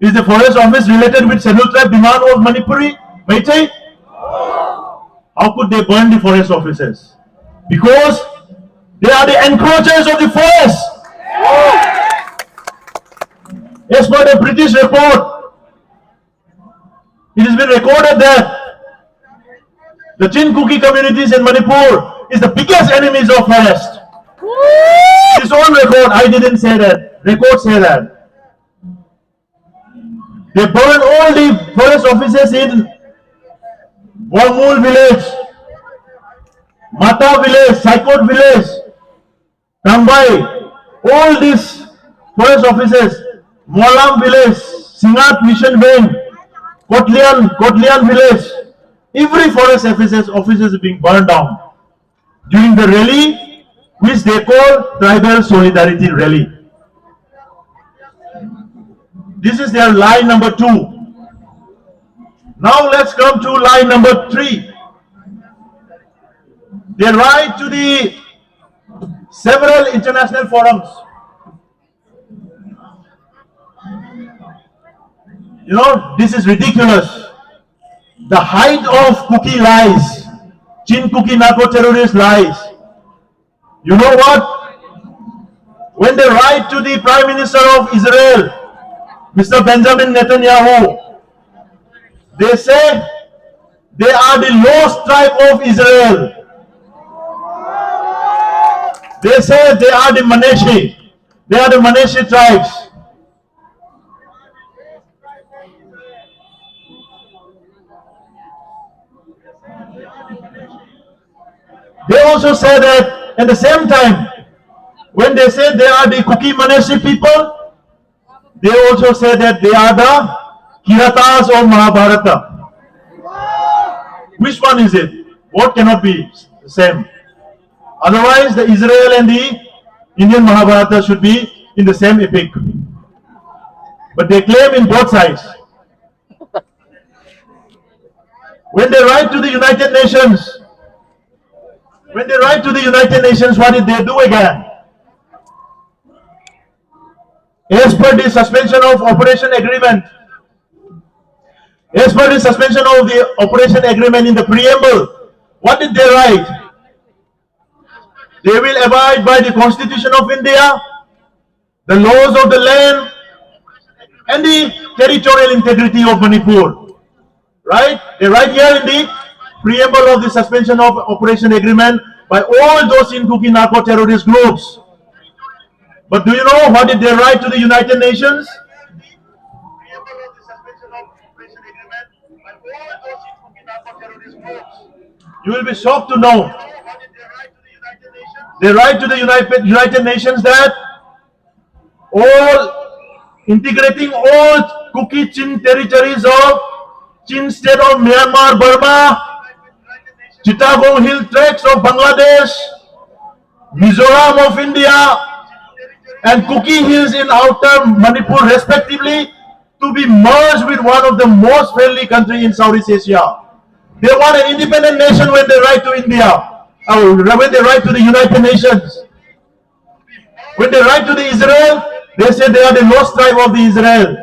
Is the forest office related with scheduled tribe demand of Manipuri, Meitei? How could they burn the forest offices? Because they are the encroachers of the forest. As per the British report, it has been recorded that the Chin Kuki communities in Manipur is the biggest enemies of forest. It's on record, I didn't say that. Records say that. They burned all the forest offices in Wamul village, Mata village, Saikot village, Tambai. All these forest offices Molam village, Singat Mission Wing, Kotlian village, every forest offices is being burned down during the rally, which they call Tribal Solidarity Rally. This is their lie number 2. Now let's come to lie number 3. They write to the several international forums. You know, this is ridiculous. The height of Kuki lies, Chin Kuki narco-terrorist lies. You know what? When they write to the Prime Minister of Israel, Mr. Benjamin Netanyahu, they say they are the lost tribe of Israel. They say they are the Manasseh. They are the Manasseh tribes. They also say that at the same time, when they say they are the Kuki Manasseh people, they also say that they are the Kiratas of Mahabharata. Which one is it? Both cannot be the same. Otherwise, the Israel and the Indian Mahabharata should be in the same epic. But they claim in both sides. When they write to the United Nations, what did they do again? As per the suspension of operation agreement, in the preamble, what did they write? They will abide by the Constitution of India, the laws of the land, and the territorial integrity of Manipur. Right? They write here in the preamble of the suspension of operation agreement by all those in Kuki narco-terrorist groups. But do you know what did they write to the United Nations? You will be shocked to know. They write to the United Nations that integrating all Kuki Chin territories of Chin state of Myanmar, Burma, Chittagong Hill tracts of Bangladesh, Mizoram of India, and Kuki Hills in outer Manipur respectively to be merged with one of the most friendly countries in Southeast Asia. They want an independent nation when they write to India, or when they write to the United Nations. When they write to the Israel, they say they are the lost tribe of the Israel.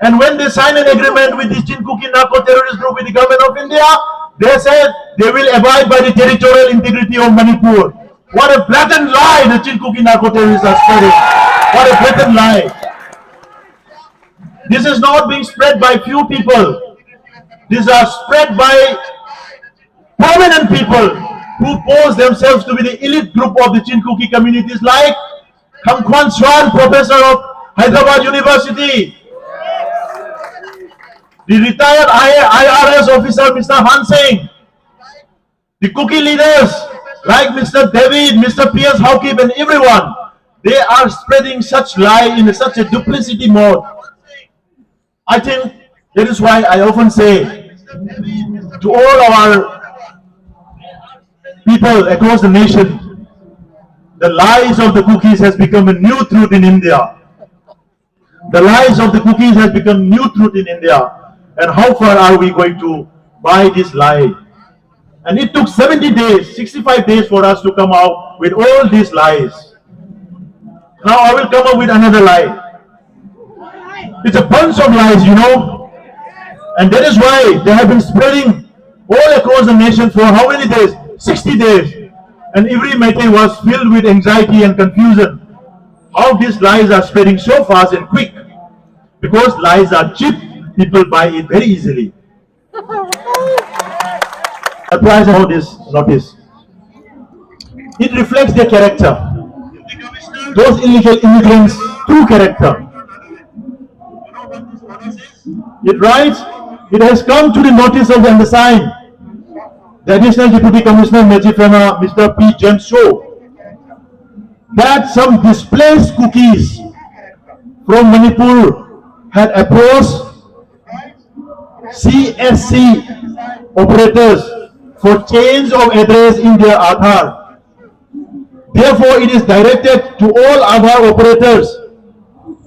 And when they sign an agreement with the Chin Kuki narco-terrorist group with the government of India, they said they will abide by the territorial integrity of Manipur. What a blatant lie the Chin Kuki narco-terrorists are spreading. What a blatant lie. This is not being spread by few people. These are spread by prominent people who pose themselves to be the elite group of the Chin Kuki communities, like Kamkwan Swan, professor of Hyderabad University, the retired IRS officer Mr. Han Singh, the Kuki leaders like Mr. David, Mr. P.S. Hawkip, and everyone. They are spreading such lie in such a duplicity mode. I think that is why I often say to all our people across the nation, the lies of the Kukis has become a new truth in India. The lies of the Kukis has become new truth in India. And how far are we going to buy this lie? And it took 70 days, 65 days for us to come out with all these lies. Now I will come up with another lie. It's a bunch of lies, you know. And that is why they have been spreading all across the nation for how many days? 60 days. And every Meitei was filled with anxiety and confusion. How these lies are spreading so fast and quick. Because lies are cheap, people buy it very easily. Applies all this notice. It reflects their character. Those illegal immigrants' true character. It writes, it has come to the notice of the undersigned, the Additional Deputy Commissioner Mejifema, Mr. P. James Shaw, that some displaced Kukis from Manipur had approached CSC operators for change of address in their Aadhaar. Therefore, it is directed to all Aadhaar operators,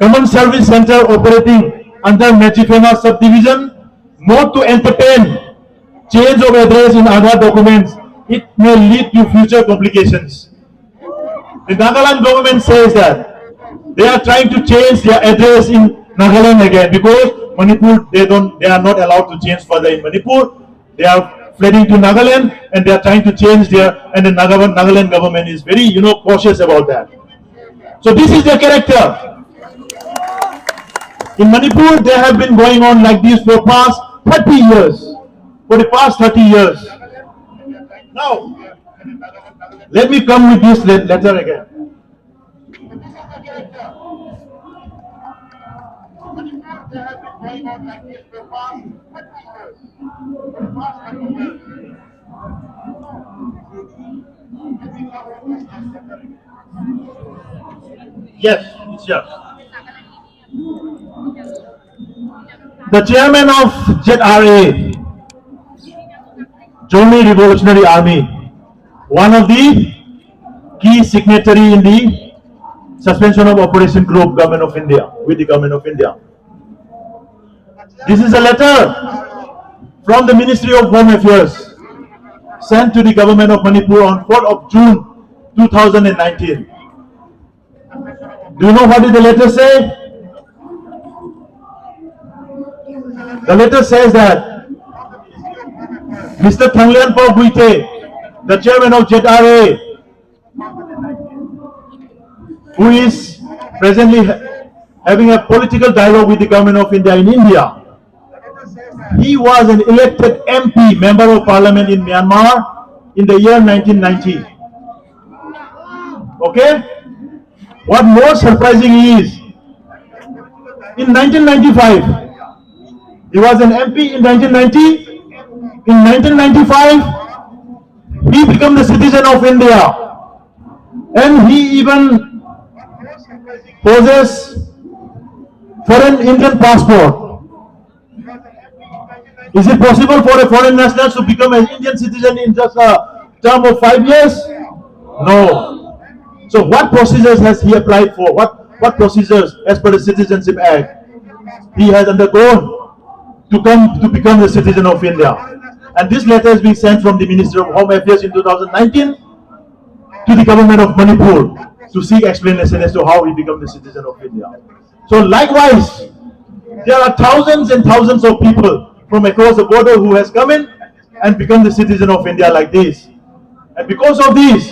Common Service Center operating under Machifema subdivision, not to entertain change of address in Aadhaar documents. It may lead to future complications. The Nagaland government says that they are trying to change their address in Nagaland again because Manipur, they are not allowed to change further in Manipur. They are fleeing to Nagaland and they are trying to change and the Nagaland government is very, cautious about that. So this is their character. In Manipur, they have been going on like this for past 30 years. For the past 30 years. Now, let me come with this letter again. Yes, it's here. The chairman of ZRA, Zomi Revolutionary Army, one of the key signatory in the suspension of Operation Group Government of India, with the Government of India. This is a letter from the Ministry of Home Affairs sent to the Government of Manipur on 4th of June 2019. Do you know what did the letter say? The letter says that Mr. Thanglianpo Buite, the chairman of ZRA, who is presently having a political dialogue with the government of India in India. He was an elected MP, Member of Parliament in Myanmar in the year 1990. Okay? What more surprising is, in 1995, he was an MP in 1990. In 1995, he became the citizen of India. And he even possesses foreign Indian passport. Is it possible for a foreign national to become an Indian citizen in just a term of 5 years? No. So what procedures has he applied for? What procedures as per the Citizenship Act he has undergone to become the citizen of India? And this letter is being sent from the Ministry of Home Affairs in 2019 to the government of Manipur to seek explanation as to how he became the citizen of India. So likewise, there are thousands and thousands of people from across the border who has come in and become the citizen of India like this. And because of this,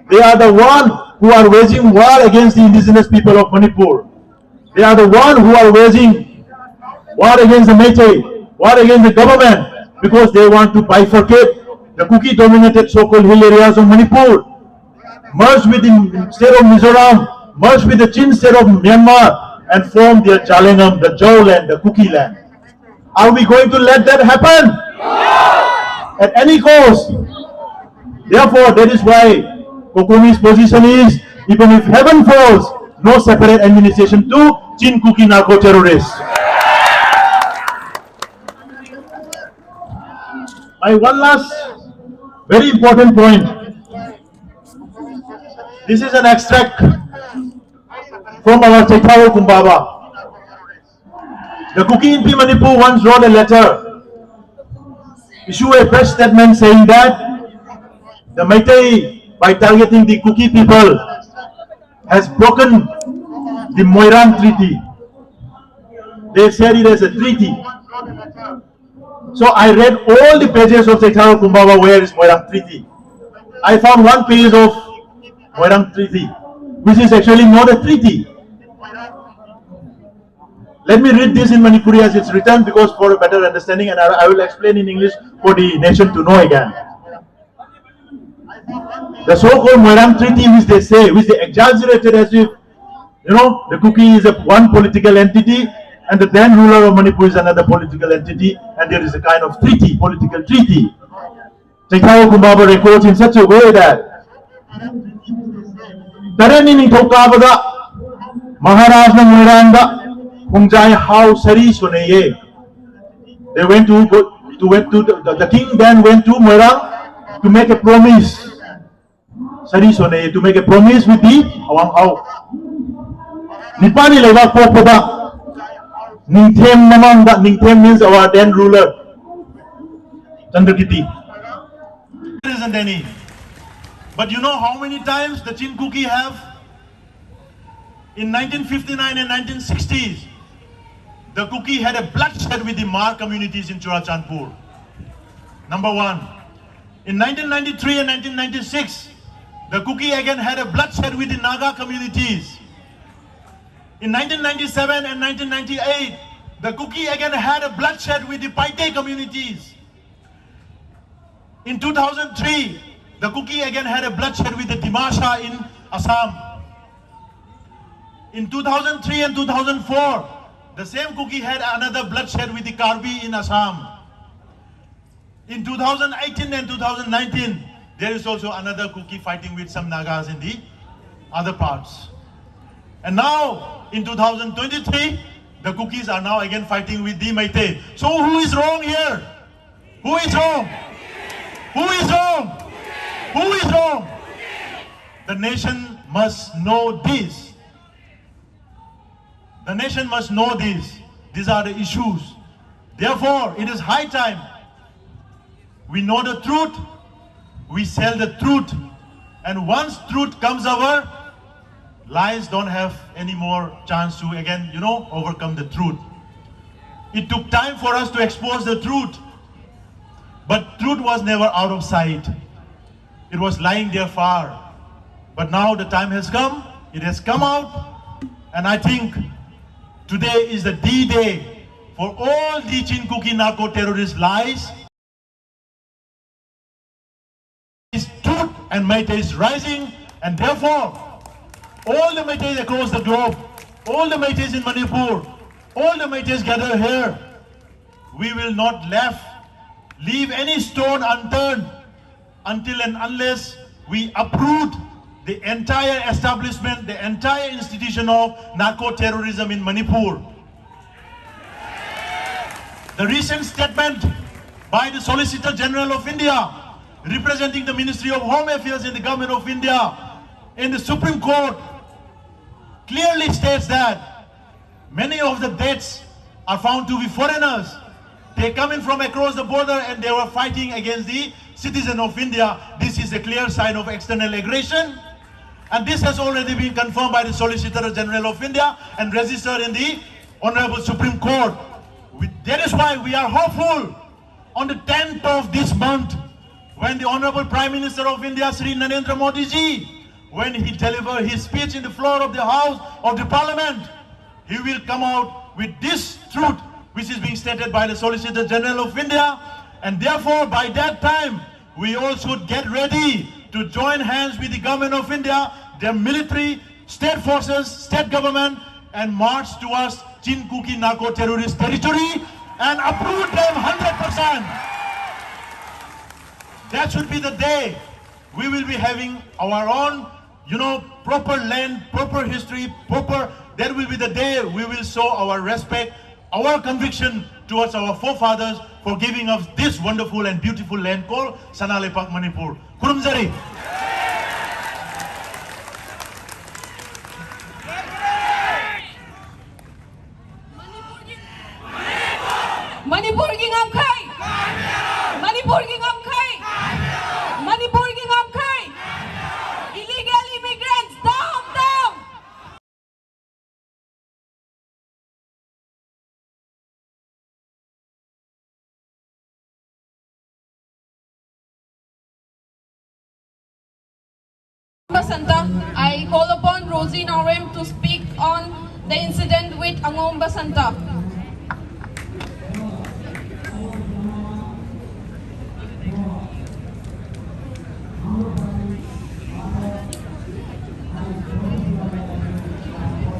they are the one who are waging war against the indigenous people of Manipur. They are the one who are waging war against the Meitei, war against the government, because they want to bifurcate the Kuki-dominated so-called hill areas of Manipur, merge with the state of Mizoram, merge with the Chin state of Myanmar, and form their Jalengam, the Jau land, the Kuki land. Are we going to let that happen? At any cost. Therefore, that is why Kokomi's position is, even if heaven falls, no separate administration to Chin Kuki narco terrorists. My one last very important point. This is an extract from our Chaithawa Kumbaba. The Kuki MP Manipur once wrote a letter, issued a press statement saying that the Meitei, by targeting the Kuki people, has broken the Moirang Treaty. They said it as a treaty. So I read all the pages of Chaithawa Kumbaba where is Moirang Treaty. I found one page of Moirang Treaty, which is actually not a treaty. Let me read this in Manipuri as it's written, because for a better understanding, and I will explain in English for the nation to know again. The so-called Moirang Treaty, which they say, which they exaggerated as if, the Kuki is one political entity, and the then ruler of Manipur is another political entity, and there is a kind of treaty, political treaty. Chaithawa Kumbaba records in such a way that Tarani Ningthokabada Maharashtra Moiranga Hungjai how Sari Soneye. They went to the king then went to Moirang to make a promise. Sari Soneye to make a promise with the Awang How. Nipani Leva Popoda Ningthem Namanga. Ningthem means our then ruler Chandrakiti. There isn't any. But you know how many times the Chin Kuki have? In 1959 and 1960s, the Kuki had a bloodshed with the Mar communities in Churachandpur. Number one. In 1993 and 1996, the Kuki again had a bloodshed with the Naga communities. In 1997 and 1998, the Kuki again had a bloodshed with the Paite communities. In 2003, the Kuki again had a bloodshed with the Dimasha in Assam. In 2003 and 2004, the same Kuki had another bloodshed with the Karbi in Assam. In 2018 and 2019, there is also another Kuki fighting with some Nagas in the other parts. And now, in 2023, the Kukis are now again fighting with the Meitei. So who is wrong here? Who is wrong? Who is wrong? Who is wrong? The nation must know this. The nation must know this. These are the issues. Therefore, it is high time we know the truth, we sell the truth, and once truth comes over, lies don't have any more chance to again, overcome the truth. It took time for us to expose the truth, but truth was never out of sight. It was lying there far. But now the time has come, it has come out, and I think today is the D-Day for all the Chin Kuki narco-terrorist lies. Truth and Meitei is rising, and therefore, all the Meiteis across the globe, all the Meiteis in Manipur, all the Meiteis gather here, we will not leave any stone unturned until and unless we uproot the entire establishment, the entire institution of narco-terrorism in Manipur. The recent statement by the Solicitor General of India, representing the Ministry of Home Affairs in the Government of India, in the Supreme Court, clearly states that many of the deaths are found to be foreigners. They come in from across the border and they were fighting against the citizen of India. This is a clear sign of external aggression. And this has already been confirmed by the Solicitor General of India and registered in the Honorable Supreme Court. That is why we are hopeful on the 10th of this month, when the Honorable Prime Minister of India, Sri Narendra Modi ji, when he delivered his speech in the floor of the House of the Parliament, he will come out with this truth, which is being stated by the Solicitor General of India. And therefore, by that time, we all should get ready to join hands with the Government of India, their military, state forces, state government, and march towards Chin Kuki narco-terrorist territory and uproot them 100%. That should be the day we will be having our own, proper land, proper history, that will be the day we will show our respect, our conviction towards our forefathers for giving us this wonderful and beautiful land called Sanalepak, Manipur. Kurumjari. Manipur ki ngam khai. Manipur ki ngam khai. Manipur ki ngam khai. Illegal immigrants down. Basanta, I call upon Rosie Norem to speak on the incident with Angom Basanta.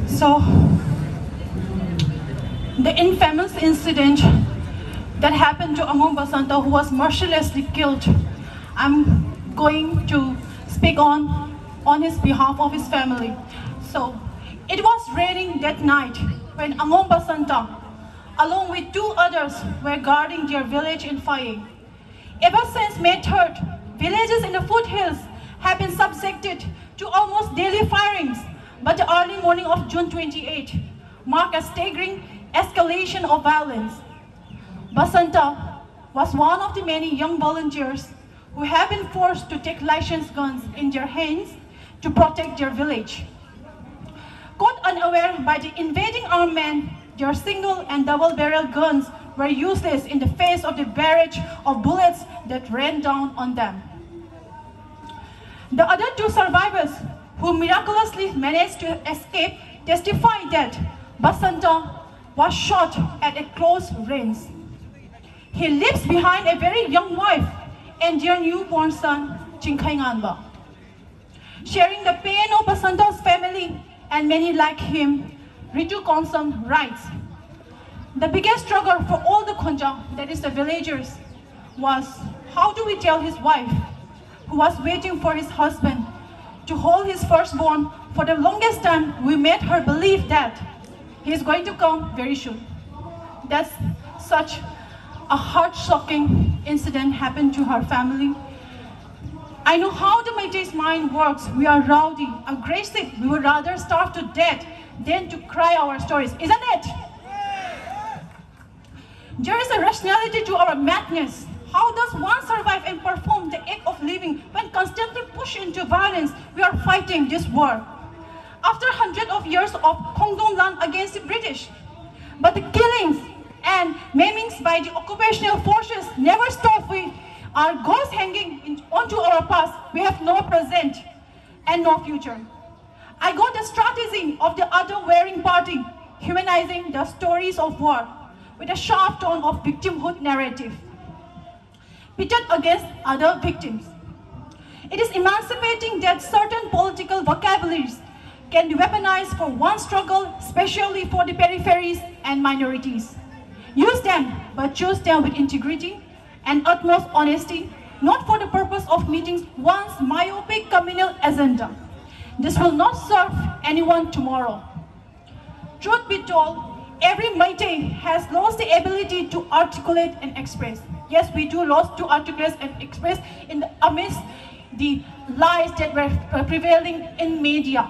So, the infamous incident that happened to Angom Basanta, who was mercilessly killed, I'm going to speak on his behalf of his family. So, It was raining that night when Angom Basanta, along with 2 others, were guarding their village in Faye. Ever since May 3rd, villages in the foothills have been subjected to almost daily firings, but the early morning of June 28 marked a staggering escalation of violence. Basanta was one of the many young volunteers who have been forced to take licensed guns in their hands to protect their village. Caught unaware by the invading armed men, their single and double-barrel guns were useless in the face of the barrage of bullets that rained down on them. The other 2 survivors, who miraculously managed to escape, testified that Basanta was shot at a close range. He leaves behind a very young wife and their newborn son, Chinkai Nganba. Sharing the pain of Basanta's family and many like him, Ritu Konsam writes, the biggest struggle for all the Khonja, that is the villagers, was how do we tell his wife, who was waiting for his husband, to hold his firstborn. For the longest time, we made her believe that he is going to come very soon. That's such a heart-shocking incident happened to her family. I know how the Meitei's mind works. We are rowdy, aggressive. We would rather starve to death than to cry our stories, isn't it? There is a rationality to our madness. How does one survive and perform the act of living when constantly pushed into violence? We are fighting this war. After hundreds of years of Kongdong land against the British. But the killings and maimings by the occupational forces never stop. We are ghosts hanging onto our past. We have no present and no future. I got the strategy of the other wearing party, humanizing the stories of war with a sharp tone of victimhood narrative, pitted against other victims. It is emancipating that certain political vocabularies can be weaponized for one struggle, especially for the peripheries and minorities. Use them, but choose them with integrity and utmost honesty, not for the purpose of meeting one's myopic communal agenda. This will not serve anyone tomorrow. Truth be told, every Meitei has lost the ability to articulate and express. Yes, we do lost to articulate and express amidst the lies that were prevailing in media.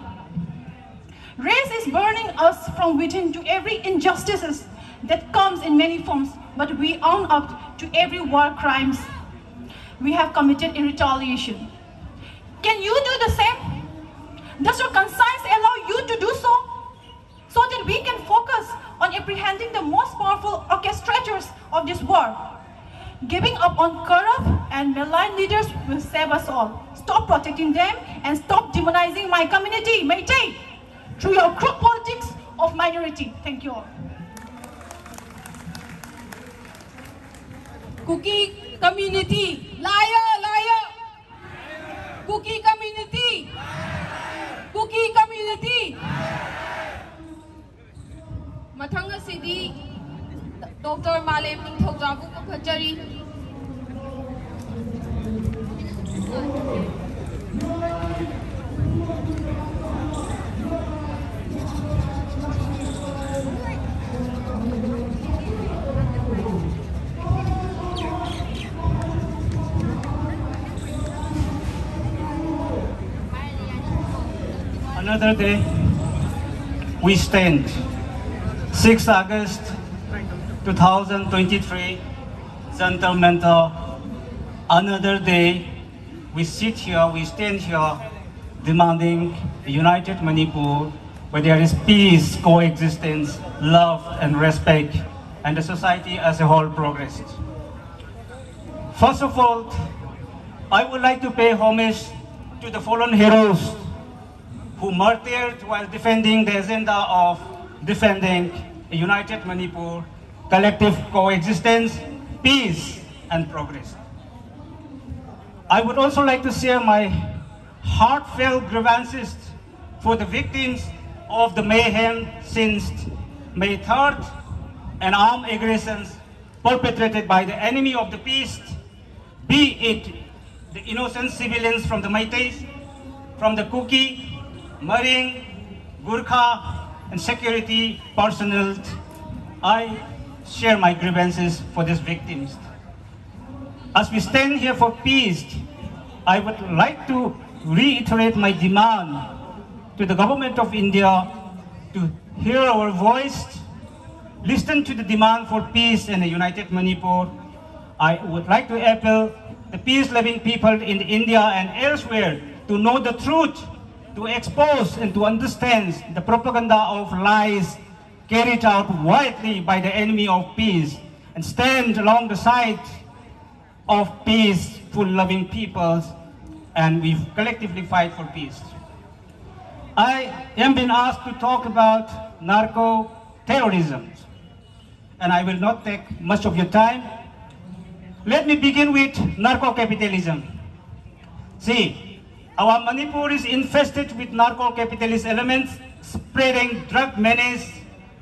Race is burning us from within to every injustices that comes in many forms, but we own up to every war crimes we have committed in retaliation. Can you do the same? Does your conscience allow you to do so? So that we can focus on apprehending the most powerful orchestrators of this war. Giving up on corrupt and malign leaders will save us all. Stop protecting them and stop demonizing my community, Meitei, through your crook politics of minority. Thank you all. Kuki community, liar, liar. Kuki community, Kuki community. Mathang asidi Dr. Malem Ningthaujabu ko khajari. Another day, we stand. 6 August 2023, Zantar Mentor. Another day, we sit here, we stand here, demanding a united Manipur where there is peace, coexistence, love and respect, and the society as a whole progressed. First of all, I would like to pay homage to the fallen heroes who martyred while defending the agenda of defending a united Manipur, collective coexistence, peace, and progress. I would also like to share my heartfelt grievances for the victims of the mayhem since May 3rd and armed aggressions perpetrated by the enemy of the peace, be it the innocent civilians from the Meiteis, from the Kuki, Maring, Gurkha and security personnel, I share my grievances for these victims. As we stand here for peace, I would like to reiterate my demand to the government of India to hear our voice, listen to the demand for peace in the United Manipur. I would like to appeal the peace-loving people in India and elsewhere to know the truth, to expose and to understand the propaganda of lies carried out widely by the enemy of peace, and stand along the side of peaceful, loving peoples, and we collectively fight for peace. I am being asked to talk about narco-terrorism, and I will not take much of your time. Let me begin with narco-capitalism. See, our Manipur is infested with narco-capitalist elements, spreading drug menace,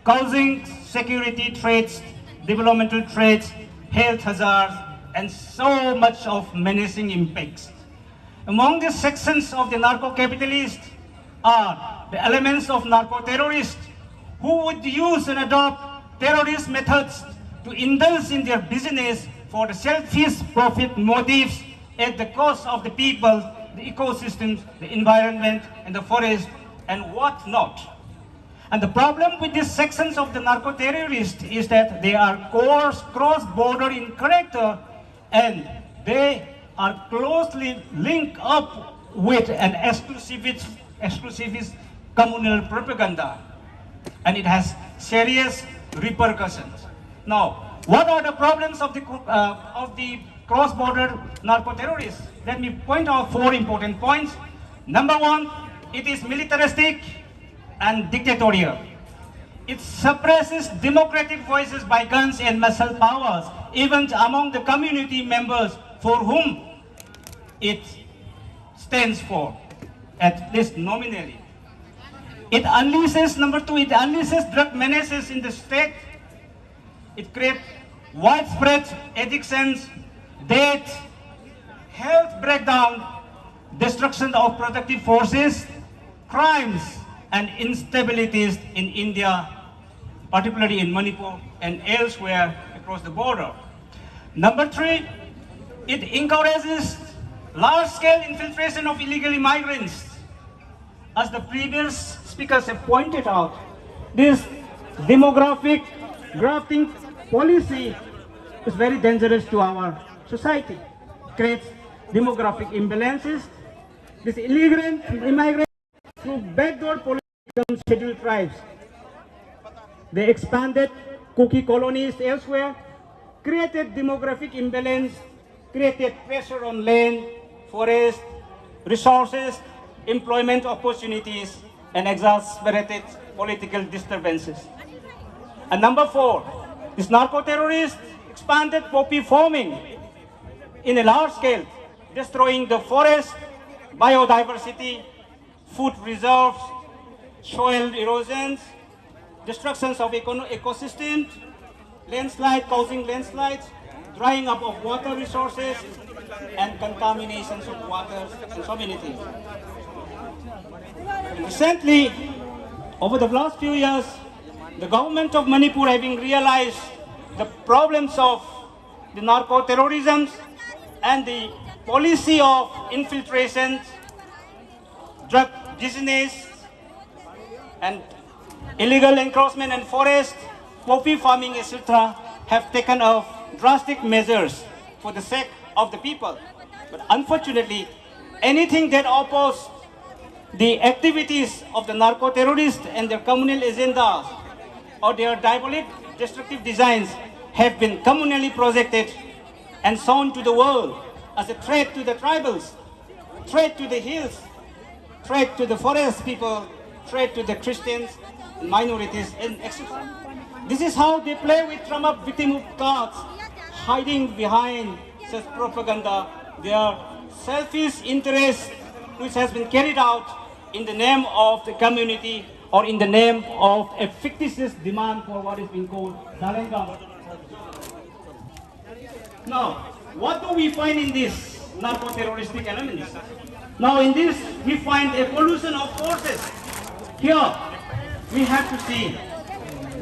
causing security threats, developmental threats, health hazards, and so much of menacing impacts. Among the sections of the narco-capitalists are the elements of narco-terrorists who would use and adopt terrorist methods to indulge in their business for the selfish profit motives at the cost of the people, the ecosystems, the environment, and the forest, and what not. And the problem with these sections of the narco-terrorists is that they are cross-border in character, and they are closely linked up with an exclusivist communal propaganda, and it has serious repercussions. Now, what are the problems of the cross-border narco-terrorists? Let me point out 4 important points. Number 1, it is militaristic and dictatorial. It suppresses democratic voices by guns and muscle powers, even among the community members for whom it stands for, at least nominally. It unleashes, number 2, it unleashes drug menaces in the state. It creates widespread addictions, death, health breakdown, destruction of productive forces, crimes, and instabilities in India, particularly in Manipur and elsewhere across the border. Number 3, it encourages large-scale infiltration of illegal immigrants. As the previous speakers have pointed out, this demographic grafting policy is very dangerous to our society. It creates demographic imbalances. This illegal immigrants through backdoor policy become scheduled tribes. They expanded cookie colonies elsewhere, created demographic imbalance, created pressure on land, forest, resources, employment opportunities, and exacerbated political disturbances. And number 4, these narco-terrorists expanded poppy farming in a large scale, destroying the forest, biodiversity, food reserves, soil erosions, destructions of ecosystems, causing landslides, drying up of water resources, and contaminations of water, and so many things. Recently, over the last few years, the government of Manipur, having realized the problems of the narco-terrorism and the policy of infiltration, drug business, and illegal encroachment in forest, poppy farming, etc., have taken up drastic measures for the sake of the people. But unfortunately, anything that opposes the activities of the narco-terrorists and their communal agendas or their diabolic destructive designs have been communally projected and shown to the world as a threat to the tribals, threat to the hills, threat to the forest people, threat to the Christians, minorities, and etc. This is how they play with drum-up victim cards, hiding behind such propaganda. Their selfish interest, which has been carried out in the name of the community or in the name of a fictitious demand for what is being called Dalengam. Now, what do we find in this narco-terroristic elements? Now, in this, we find a collusion of forces. Here, we have to see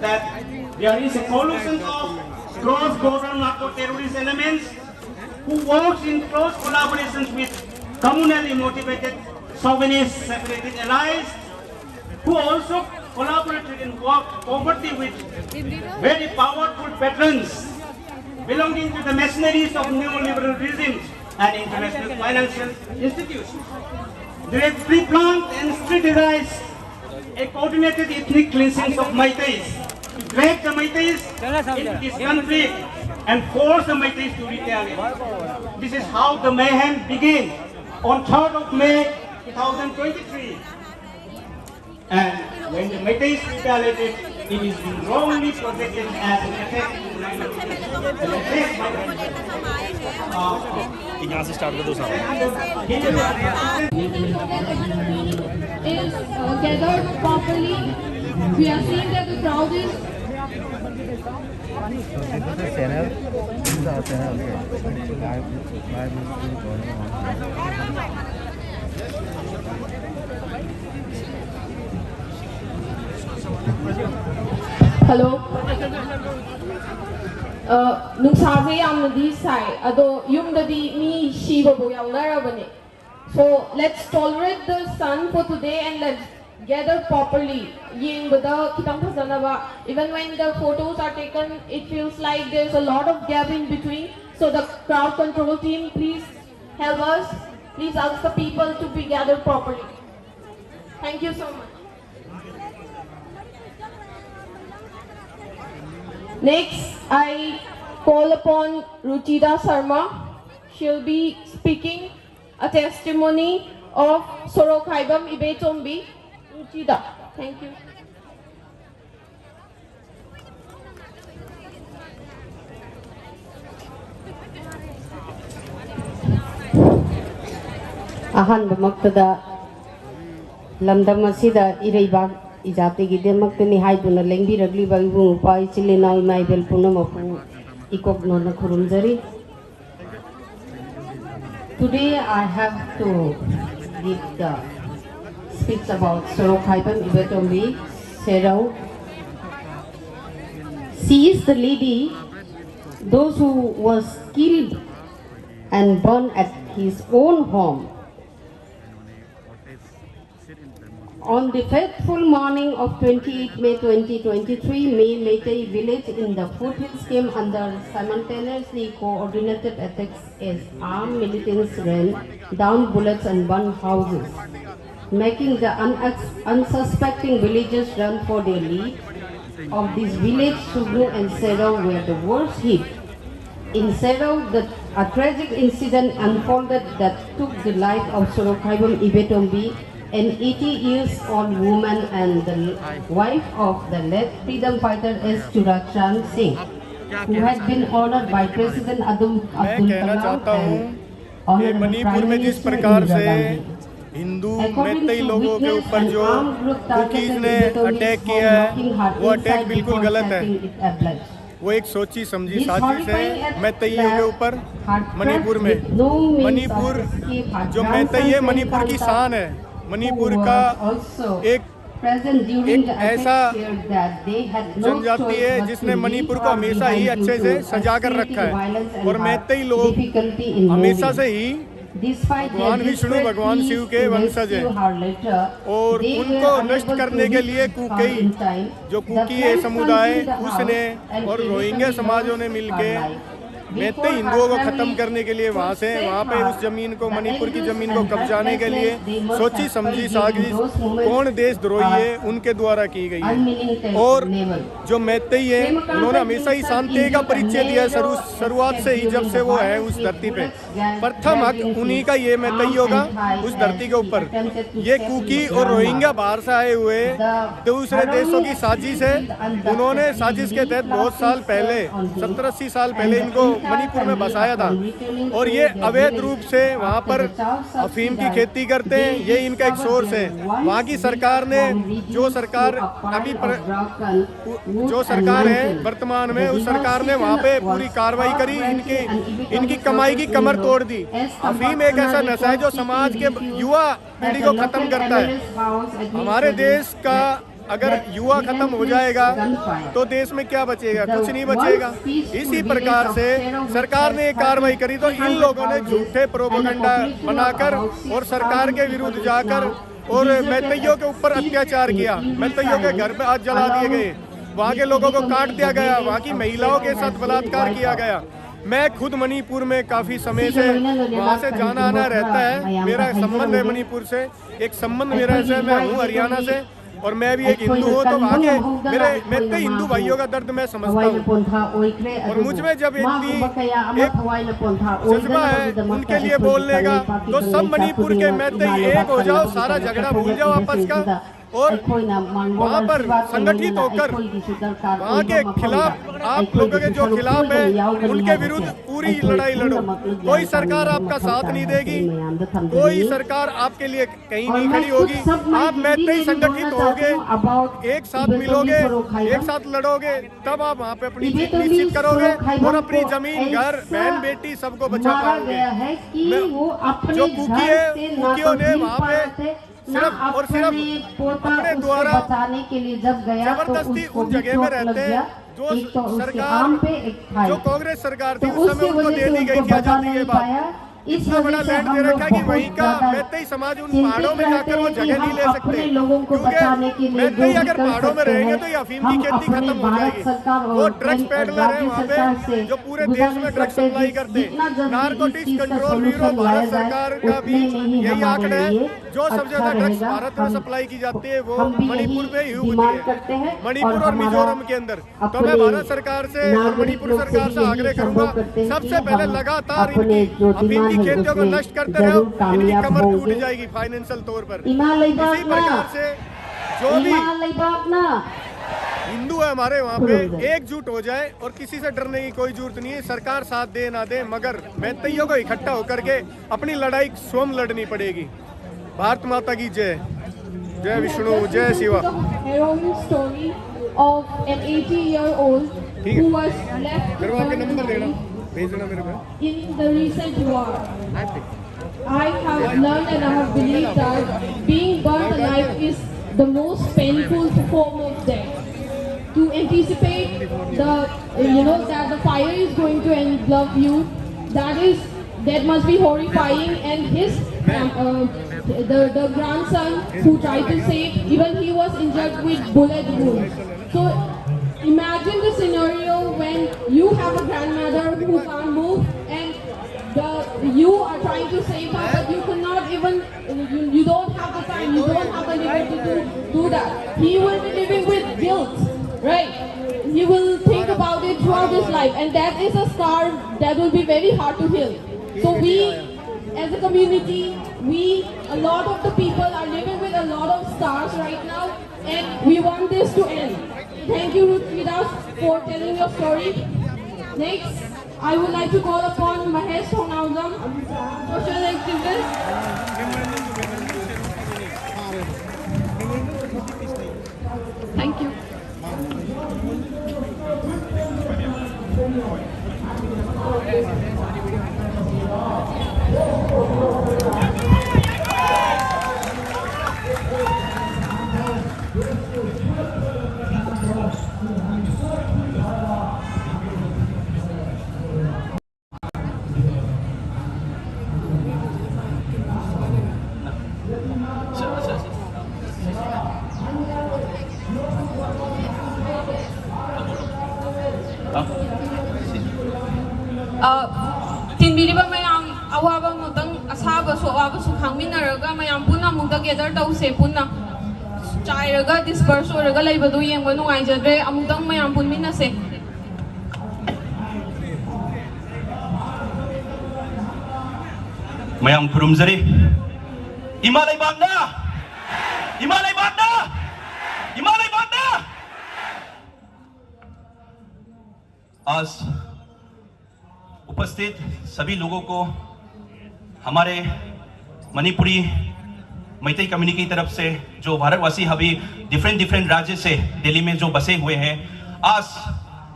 that there is a coalition of cross-border narco-terrorist elements who works in close collaborations with communally motivated chauvinist separatist allies, who also collaborated and worked covertly with very powerful patrons belonging to the mercenaries of neoliberal regimes and international financial institutions. They pre-planned and strategized a coordinated ethnic cleansing of Meiteis to drag the Meiteis into this conflict and force the Meiteis to retaliate. This is how the mayhem began on 3rd of May 2023. And when the Meiteis retaliated, it is being wrongly projected as an attack is gathered properly. We are seeing that the crowd is Hello. Nungsaze yamnadi sai ado yumdadi mi shiva bo yaunarabane. So let's tolerate the sun for today and let's gather properly. Even when the photos are taken, it feels like there's a lot of gap in between. So the crowd control team, please help us. Please ask the people to be gathered properly. Thank you so much. Next, I call upon Ruchida Sarma. She'll be speaking a testimony of Sorokhaibam Ibetombi. Ruchida, thank you. Ahanbamaktada Lamdam Asida Ireibak Ijati Gidemakani Haiduna Lengi Ragli Bagu Pai Chilina Maibel Punamapu Ikogno Kurumzari. Today I have to give the speech about Sorokhaibam Ibetombi Serau. She is the lady, those who was killed and burned at his own home. On the fateful morning of 28 May 2023, Meitei village in the foothills came under simultaneously coordinated attacks as armed militants ran down bullets and burned houses, making the unsuspecting villagers run for their lives. Of this village, Sugnu and Serau were the worst hit. In Serau, a tragic incident unfolded that took the life of Sorokhaibam Ibetombi, an 80-year-old woman and the wife of the late freedom fighter S. Churachan Singh, who had been honored by President Abdul Kalam and Honorable Prime Minister Indira Gandhi. Hindu Meitei लोगों के ऊपर जो cookies ने attack किया है वो attack बिल्कुल गलत है। वो एक सोची समझी साजिश है मैतेइयों के ऊपर। मणिपुर में मणिपुर जो मैतेई है मणिपुर की शान है। मणिपुर का एक ऐसा जनजाति है जिसने मणिपुर को हमेशा ही अच्छे से सजा कर रखा है और मैतेई लोग हमेशा से ही भगवान विष्णु भगवान शिव के वंशज हैं और उनको नष्ट करने के लिए कुकी जो कुकी है समुदाय उसने और रोहिंग्या समाजों ने मिलके मैतेई हिंदुओं को खत्म करने के लिए वहाँ पे उस जमीन को मणिपुर की जमीन को कब्जाने के लिए सोची समझी साजिश कौन देशद्रोही है उनके द्वारा की गई है। और जो मैतेई है उन्होंने हमेशा ही शांति का परिचय दिया है शुरुआत से ही जब से वो है उस धरती पे। प्रथम हक उन्हीं का ये मैतेइयों का उस धरती के ऊपर। ये कुकी और रोहिंग्या बाहर से आए हुए दूसरे देशों की साजिश है। उन्होंने साजिश के तहत बहुत साल पहले 70-80 साल पहले इनको मणिपुर में बसाया था और ये अवैध रूप से वहाँ पर अफीम की खेती करते हैं। ये इनका एक सोर्स है। वहाँ की सरकार ने जो सरकार अभी जो सरकार है वर्तमान में उस सरकार ने वहाँ पे पूरी कार्रवाई करी। इनकी कमाई की कमर तोड़ दी। अफीम एक ऐसा नशा है जो समाज के युवा पीढ़ी को खत्म करता है। हमारे देश का अगर युवा खत्म हो जाएगा तो देश में क्या बचेगा? कुछ नहीं बचेगा। इसी प्रकार से सरकार ने कार्रवाई करी तो इन लोगों ने झूठे प्रोपेगेंडा बनाकर और सरकार के विरुद्ध जाकर और मैतैयों के ऊपर अत्याचार किया। मैतैयों के घर पे आज जला दिए गए, वहाँ के लोगों को काट दिया गया, वहाँ की महिलाओं के साथ बलात्कार किया गया। मैं खुद मणिपुर में काफी समय से वहाँ से जाना आना रहता है, मेरा संबंध है मणिपुर से, एक संबंध मेरा से, मैं हूँ हरियाणा से और मैं भी एक हिंदू हूँ, तो वहाँ के मेरे हिंदू भाइयों का दर्द मैं समझता हूँ। और मुझ में जब एक जज्बा है उनके लिए बोलने का, तो सब मणिपुर के मैतेई एक हो जाओ, सारा झगड़ा भूल जाओ आपस का और वहाँ पर संगठित होकर वहाँ के खिलाफ, आप लोगों के जो खिलाफ है उनके विरुद्ध पूरी लड़ाई लड़ो। कोई सरकार आपका साथ नहीं देगी, कोई सरकार आपके लिए कहीं नहीं खड़ी होगी। आप मैत्री संगठित होगे, एक साथ मिलोगे, एक साथ लड़ोगे, तब आप वहाँ पे अपनी जीत निश्चित करोगे और अपनी जमीन, घर, बहन बेटी सबको बचा पाओगे। जो कुकी है, कुकियों ने वहाँ पे सिर्फ और सिर्फ अपने द्वारा बचाने के लिए जब गया जबरदस्ती उन जगह में रहते हैं जो सरकार, जो कांग्रेस सरकार थी उस समय उनको दे दी गई थी आजादी के बाद। इतना बड़ा लैंड दे रखा है कि वहीं का मैतेई समाज उन पहाड़ों में जाकर वो जगह नहीं ले सकते, क्योंकि मैतेई अगर पहाड़ों में रहेंगे तो ये अफीम की खेती खत्म हो जाएगी। वो ड्रग्स पेडलर है वहाँ पे जो पूरे देश में ड्रग्स सप्लाई करते हैं। नारकोटिक्स कंट्रोल ब्यूरो भारत सरकार का भी यही आंकड़ा है, जो सबसे ज्यादा ड्रग्स भारत में सप्लाई की जाती है वो मणिपुर में ही होती है, मणिपुर और मिजोरम के अंदर। तो मैं भारत सरकार से और मणिपुर सरकार से आग्रह करूंगा, सबसे पहले लगातार अफीम की खेतियों को नष्ट करते रहो, इनकी कमर टूट जाएगी फाइनेंशियल तौर पर। इसी प्रकार से जो भी हिंदू है हमारे वहाँ पे एकजुट हो जाए और किसी से डरने की कोई जरूरत नहीं है। सरकार साथ दे ना दे, मगर मैतेइयों को इकट्ठा होकर के अपनी लड़ाई स्वयं लड़नी पड़ेगी। भारत माता की जय, जय विष्णु, जय Shiva. In the recent war, I have learned and I have believed that being burnt alive is the most painful form of death. To anticipate that the fire is going to engulf you, that must be horrifying. And his the grandson who tried to save, even he was injured with bullet wounds. So imagine the scenario when you have a grandmother who can't move and you are trying to save her, but you cannot even, you don't have the time, you don't have the liberty to do that. He will be living with guilt, right? He will think about it throughout his life, and that is a scar that will be very hard to heal. So we, as a community, a lot of the people are living with a lot of scars right now, and we want this to end. Thank you, Ruth Vidas, for telling your story. Next, I would like to call upon Mahesh Thongauzam, social activist. Thank you. Tinbiriba mayam awaba mutang asaba so awaba su khangminaraga mayam punna mukta gather tause punna chairaga disperse oraga leibadu yengba nungaijadre amutang mayam punminase. Mayam kurumjari Imalay Bagna Imalay Bagna Imalay Bagna। आज उपस्थित सभी लोगों को हमारे Manipuri Meitei community की तरफ से, जो भारतवासी अभी डिफरेंट राज्य से दिल्ली में जो बसे हुए हैं, आज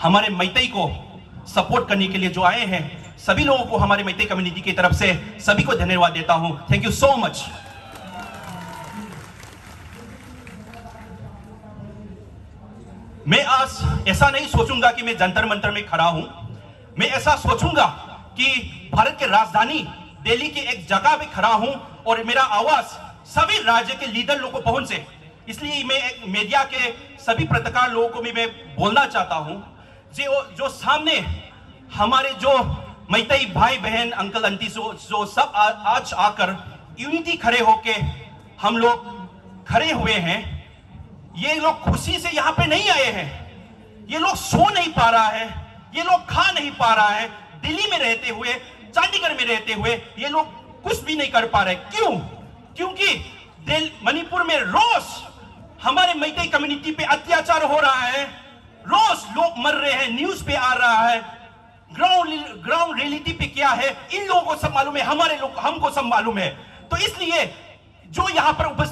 हमारे मैतेई को सपोर्ट करने के लिए जो आए हैं, सभी लोगों को हमारे मैतेई कम्युनिटी की तरफ से सभी को धन्यवाद देता हूं। Thank you so much. मैं आज ऐसा नहीं सोचूंगा कि मैं जंतर मंतर में खड़ा हूं, मैं ऐसा सोचूंगा कि भारत के राजधानी दिल्ली की एक जगह पे खड़ा हूं और मेरा आवाज सभी राज्य के लीडर लोगों को पहुंचे। इसलिए मैं एक मीडिया के सभी पत्रकार लोगों को भी मैं बोलना चाहता हूं, जो सामने हमारे जो मैतेई भाई बहन अंकल आंटी जो सब आज आकर यूनिटी खड़े होके हम लोग खड़े हुए हैं, ये लोग खुशी से यहाँ पे नहीं आए हैं, ये लोग सो नहीं पा रहा है, ये लोग खा नहीं पा रहा है। दिल्ली में रहते हुए, चंडीगढ़ में रहते हुए ये लोग कुछ भी नहीं कर पा रहे। क्यों? क्योंकि मणिपुर में रोज हमारे मैतेई कम्युनिटी पे अत्याचार हो रहा है, रोज लोग मर रहे हैं, न्यूज पे आ रहा है। ग्राउंड रियलिटी पे क्या है इन लोगों को सब मालूम है, हमारे लोग हमको सब मालूम है। तो इसलिए जो यहाँ पर उपस्थित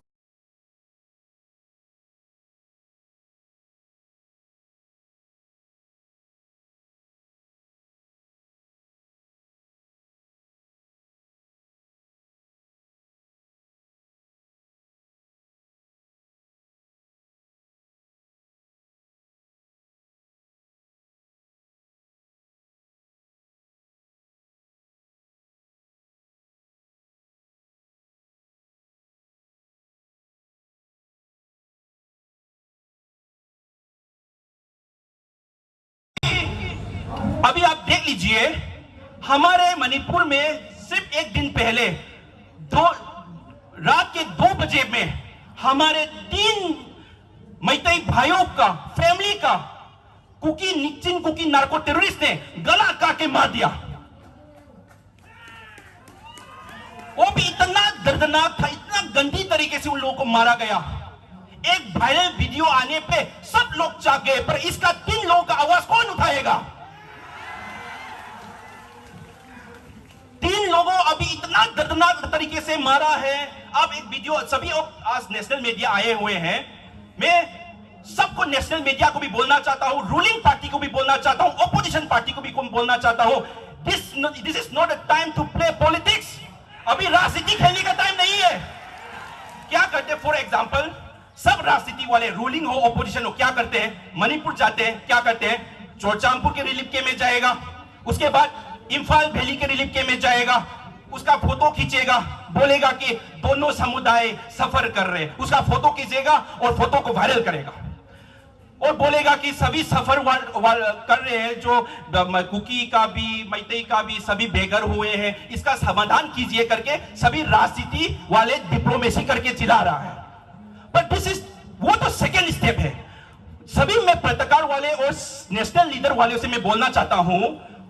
अभी आप देख लीजिए, हमारे मणिपुर में सिर्फ एक दिन पहले रात के 2 बजे में हमारे 3 मैतेई भाइयों का फैमिली का निक्चिन कुकी नार्को टेररिस्ट ने गला काट के मार दिया। वो भी इतना दर्दनाक था, इतना गंदी तरीके से उन लोगों को मारा गया। एक वायरल वीडियो आने पे सब लोग जाग गए, पर इसका 3 लोगों का आवाज कौन उठाएगा? 3 लोगों अभी इतना दर्दनाक तरीके से मारा है। अब एक वीडियो सभी आज नेशनल मीडिया आए हुए हैं, मैं सबको नेशनल मीडिया को भी बोलना चाहता हूं, रूलिंग पार्टी को भी बोलना चाहता हूं, ऑपोजिशन पार्टी को भी बोलना चाहता हूं, this is not a time to play politics. अभी राजनीति खेलने का टाइम नहीं है। क्या करते, फॉर एग्जांपल सब राजनीति वाले रूलिंग हो ऑपोजिशन हो क्या करते हैं, मणिपुर जाते हैं, क्या करते हैं, चोरचामपुर के रिलीफ के में जाएगा, उसके बाद इंफाल वैली के रिलीफ के में जाएगा, उसका फोटो खींचेगा, बोलेगा कि दोनों समुदाय सफर कर रहे हैं, उसका फोटो खींचेगा और फोटो को वायरल करेगा और बोलेगा कि सभी सफर कर रहे हैं, जो कुकी का भी मैतेई का भी सभी बेघर हुए हैं, इसका समाधान कीजिए करके सभी राजनीति वाले डिप्लोमेसी करके चिल्ला रहा है। बट दिस इज वो तो सेकेंड स्टेप है। सभी मैं पत्रकार वाले और नेशनल लीडर वाले से मैं बोलना चाहता हूं,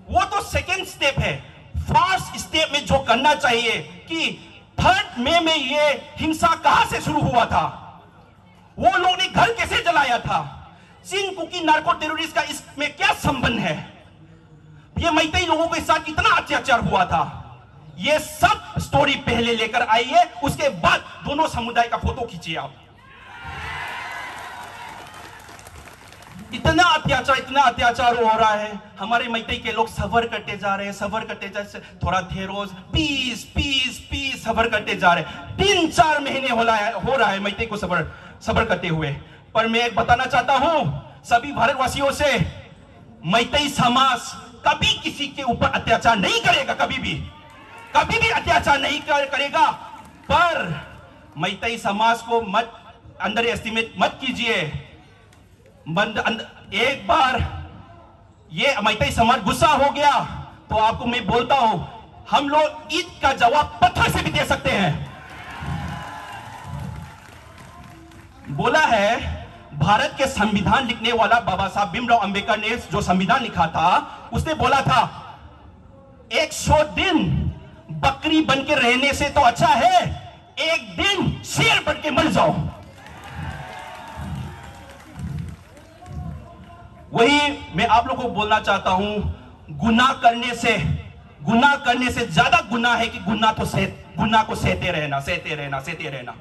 वो तो सेकेंड स्टेप है। फर्स्ट स्टेप में जो करना चाहिए कि 3 मई में ये हिंसा कहां से शुरू हुआ था, वो लोग ने घर कैसे जलाया था, चिन कुकी नार्को टेररिस्ट का इसमें क्या संबंध है, ये मैतेई लोगों के साथ कितना अत्याचार हुआ था, ये सब स्टोरी पहले लेकर आइए, उसके बाद दोनों समुदाय का फोटो खींचिए आप। इतना अत्याचार हो रहा है, हमारे मैतेई के लोग सफर करते जा रहे हैं, सफर करते जा रहे हैं, थोड़ा देर रोज पीस पीस पीस सफर करते जा रहे हैं। 3-4 महीने हो रहा है मैतेई को सफर करते हुए। पर मैं एक बताना चाहता हूं सभी भारतवासियों से, मैतेई समाज कभी किसी के ऊपर अत्याचार नहीं करेगा, कभी भी अत्याचार नहीं करेगा। पर मैतेई समाज को मत अंडर एस्टिमेट मत कीजिए। एक बार ये मैतेई समाज गुस्सा हो गया तो आपको मैं बोलता हूं, हम लोग ईद का जवाब पत्थर से भी दे सकते हैं। बोला है भारत के संविधान लिखने वाला बाबा साहब भीमराव अंबेडकर ने जो संविधान लिखा था, उसने बोला था 100 दिन बकरी बन के रहने से तो अच्छा है 1 दिन शेर बन के मर जाओ। वही मैं आप लोगों को बोलना चाहता हूं, गुनाह करने से ज्यादा गुनाह है कि गुनाह को सहते रहना।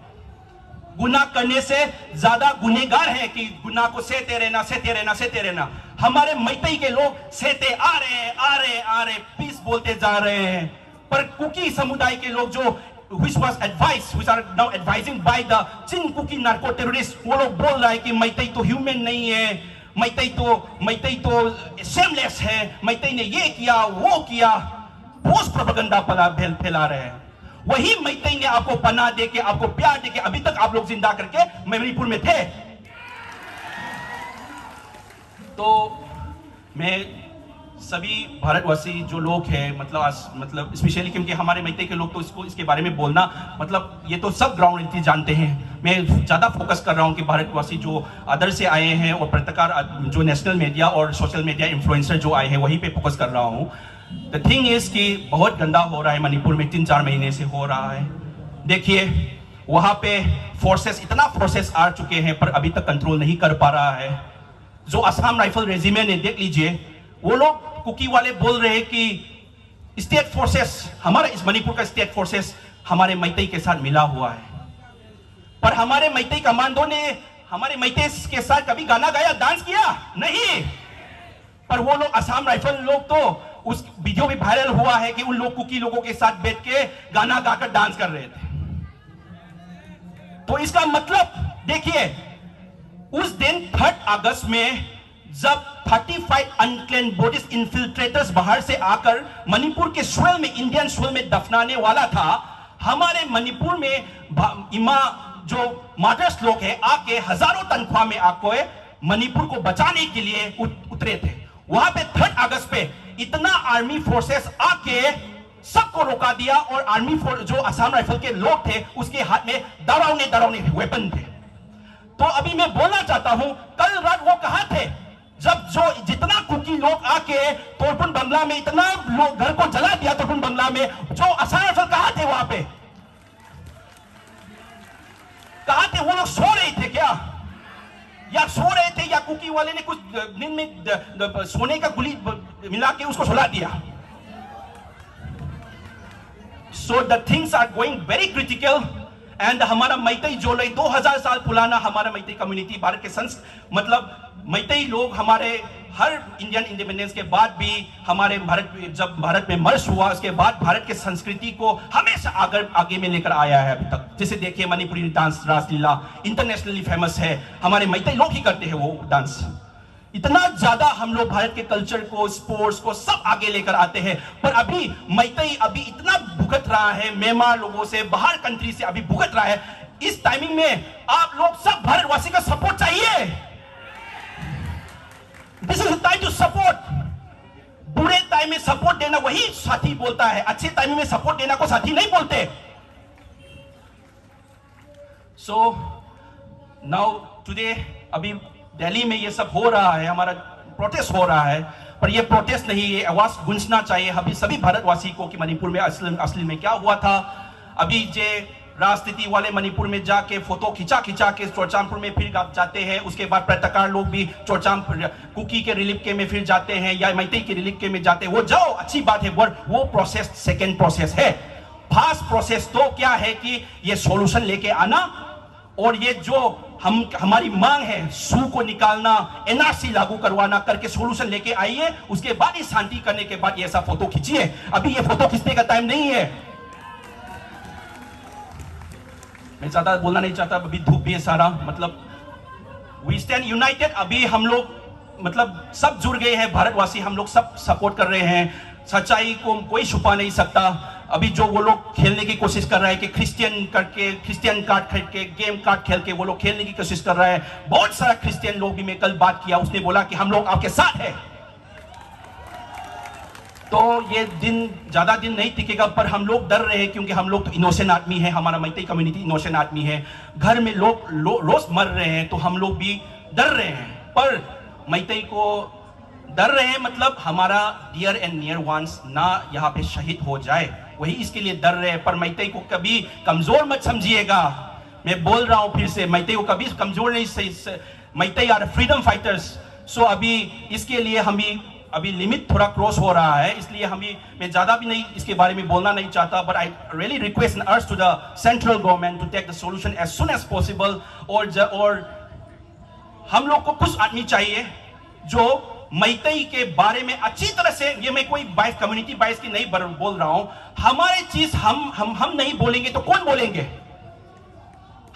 गुनाह करने से ज्यादा गुनहगार है कि गुनाह को सहते रहना। हमारे मैतेई के लोग सहते आ रहे पीस बोलते जा रहे हैं, पर कुकी समुदाय के लोग जो which are now advising by the Chin Kuki narco terrorist, वो लोग बोल रहा है कि मैतेई तो ह्यूमन नहीं है, मैतई तो सेमलेस है, मैतई ने ये किया वो किया, ठोस प्रोपेगेंडा फैला रहे हैं। वही मैतई ने आपको पनाह दे के, आपको प्यार दे के अभी तक आप लोग जिंदा करके मणिपुर में थे। तो मैं सभी भारतवासी जो लोग हैं, मतलब स्पेशली क्योंकि हमारे मैतई के लोग तो इसके बारे में बोलना, मतलब ये तो सब ग्राउंड रियलिटी जानते हैं। मैं ज़्यादा फोकस कर रहा हूँ कि भारतवासी जो अदर से आए हैं और पत्रकार जो नेशनल मीडिया और सोशल मीडिया इन्फ्लुएंसर जो आए हैं वहीं पे फोकस कर रहा हूँ। द थिंग इज़ कि बहुत गंदा हो रहा है मणिपुर में, 3-4 महीने से हो रहा है। देखिए वहाँ पे इतना फोर्सेस आ चुके हैं पर अभी तक कंट्रोल नहीं कर पा रहा है। जो असम राइफल रेजिमेंट है, देख लीजिए, वो लोग कुकी वाले बोल रहे हैं कि स्टेट फोर्सेस, हमारा इस मणिपुर का स्टेट फोर्सेस हमारे मैतई के साथ मिला हुआ है। पर हमारे मैतई कमांडो ने हमारे मैतई के साथ कभी गाना गाया, डांस किया? नहीं। पर वो लोग असम राइफल लोग तो उस वीडियो भी वायरल हुआ है कि उन लोग कुकी लोगों के साथ बैठ के गाना गाकर डांस कर रहे थे। तो इसका मतलब देखिए, उस दिन 3 अगस्त में जब 35 अनक्लेम्ड बॉडीज इन्फिल्ट्रेटर्स बाहर से आकर मणिपुर के सोइल में, इंडियन सोइल में दफनाने वाला था, हमारे मणिपुर में इमा जो मार्टर्स लोग हैं आके हजारों तनख्वाह में आके मणिपुर को बचाने के लिए उतरे थे। वहां पे 3 अगस्त पे इतना आर्मी फोर्सेस आके सबको रोका दिया और आर्मी जो असम राइफल के लोग थे उसके हाथ में डरावने वेपन थे। तो अभी मैं बोलना चाहता हूं, कल रात वो कहां थे जब जितना कुकी लोग आके तोरपुन बंगला में इतना लोग घर को जला दिया, तोरपुन बंगला में जो असम राइफल कहां थे? वहां पे कहां थे? वो लोग सो रहे थे क्या? या सो रहे थे या कुकी वाले ने कुछ नींद में सोने का गुली मिला के उसको सुला दिया? So the things are going very critical and हमारा मैतई जो 2000 साल पुराना हमारा मैतई कम्युनिटी, भारत के मतलब मैतई लोग हमारे हर इंडियन इंडिपेंडेंस के बाद भी हमारे जब भारत में मर्ज हुआ उसके बाद भारत के संस्कृति को हमेशा आगे में लेकर आया है अभी तक। जैसे देखिए मणिपुरी डांस, रासलीला इंटरनेशनली फेमस है, हमारे मैतई लोग ही करते हैं वो डांस। इतना ज्यादा हम लोग भारत के कल्चर को, स्पोर्ट्स को सब आगे लेकर आते हैं। पर अभी मैतई अभी इतना भुगत रहा है, म्यांमार लोगों से, बाहर कंट्री से अभी भुगत रहा है। इस टाइमिंग में आप लोग सब भारतवासी का सपोर्ट चाहिए। This is time to support. बुरे टाइम में सपोर्ट देना वही साथी बोलता है, अच्छे टाइम में सपोर्ट देना को साथी नहीं बोलते। सो नाउ टुडे अभी दिल्ली में ये सब हो रहा है, हमारा प्रोटेस्ट हो रहा है, पर ये प्रोटेस्ट नहीं, ये आवाज गूंजना चाहिए अभी सभी भारतवासी को कि मणिपुर में असली में क्या हुआ था। अभी जे राजनीति वाले मणिपुर में जाके फोटो खिंचा के चोरचामपुर में फिर जाते हैं, उसके बाद पत्रकार लोग भी चोरचामपुर कुकी के रिलीफ के में फिर जाते हैं या मैतई के रिलीफ के में जाते हैं। वो जाओ, अच्छी बात है, वो प्रोसेस सेकेंड प्रोसेस है। फर्स्ट प्रोसेस तो क्या है कि ये सॉल्यूशन लेके आना और ये जो हमारी मांग है सू को निकालना, एनआरसी लागू करवाना करके सॉल्यूशन लेके आइए। उसके बाद ही शांति करने के बाद ये ऐसा फोटो खींचिए। अभी ये फोटो खींचने का टाइम नहीं है। मैं ज्यादा बोलना नहीं चाहता, अभी धूप भी है सारा, मतलब वी स्टैंड यूनाइटेड। अभी हम लोग मतलब सब जुड़ गए हैं भारतवासी, हम लोग सब सपोर्ट कर रहे हैं। सच्चाई को कोई छुपा नहीं सकता। अभी जो वो लोग खेलने की कोशिश कर रहे हैं कि क्रिश्चियन कार्ड खेल के, गेम कार्ड खेल के वो लोग खेलने की कोशिश कर रहे हैं। बहुत सारा क्रिश्चियन लोग भी, मैं कल बात किया, उसने बोला कि हम लोग आपके साथ हैं। तो ये दिन ज्यादा दिन नहीं टिकेगा, पर हम लोग डर रहे हैं क्योंकि हम लोग तो इनोसेंट आदमी है, हमारा मैतई कम्युनिटी इनोसेंट आदमी है। घर में लोग रोज मर रहे हैं तो हम लोग भी डर रहे हैं। पर मैतई को डर रहे हैं मतलब हमारा डियर एंड नियर वंस ना यहाँ पे शहीद हो जाए, वही इसके लिए डर रहे हैं। पर मैतई को कभी कमजोर मत समझिएगा। मैं बोल रहा हूँ फिर से, मैतई को कभी कमजोर नहीं, मैतई आर फ्रीडम फाइटर्स। सो अभी इसके लिए हम अभी लिमिट थोड़ा क्रॉस हो रहा है, इसलिए मैं ज्यादा भी नहीं इसके बारे में बोलना नहीं चाहता। But I really request and urge to the central government to take the solution as soon as possible. और हम लोग को कुछ आदमी चाहिए जो मैतई के बारे में अच्छी तरह से, ये मैं कोई बाइस कम्युनिटी बाइस की नहीं बोल रहा हूं, हमारे चीज हम नहीं बोलेंगे तो कौन बोलेंगे?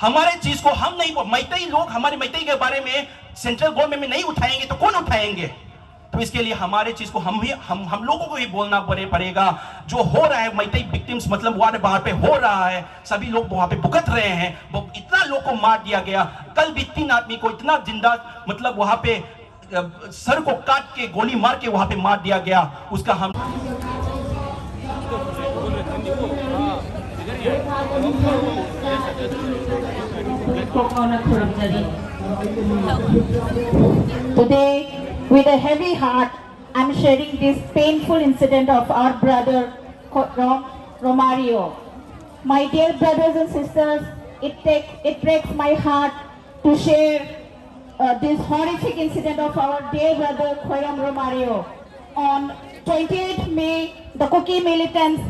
हमारे चीज को हम नहीं, मैतेई लोग हमारे मैतेई के बारे में सेंट्रल गवर्नमेंट में नहीं उठाएंगे तो कौन उठाएंगे? तो इसके लिए हमारे चीज को हम लोगों को ही बोलना पड़ेगा। जो हो रहा है मैतेई विक्टिम्स मतलब वहां पे हो रहा है, सभी लोग वहां पे भुगत रहे हैं। वो इतना लोग को मार दिया गया, कल भी 3 आदमी को इतना जिंदा मतलब वहां पे सर को काट के गोली मार के वहां पे मार दिया गया। उसका हम Today, with a heavy heart, I'm sharing this painful incident of our brother Romario. My dear brothers and sisters, it breaks my heart to share this horrific incident of our dear brother Khairam Romario. On 28th May, the Kuki militants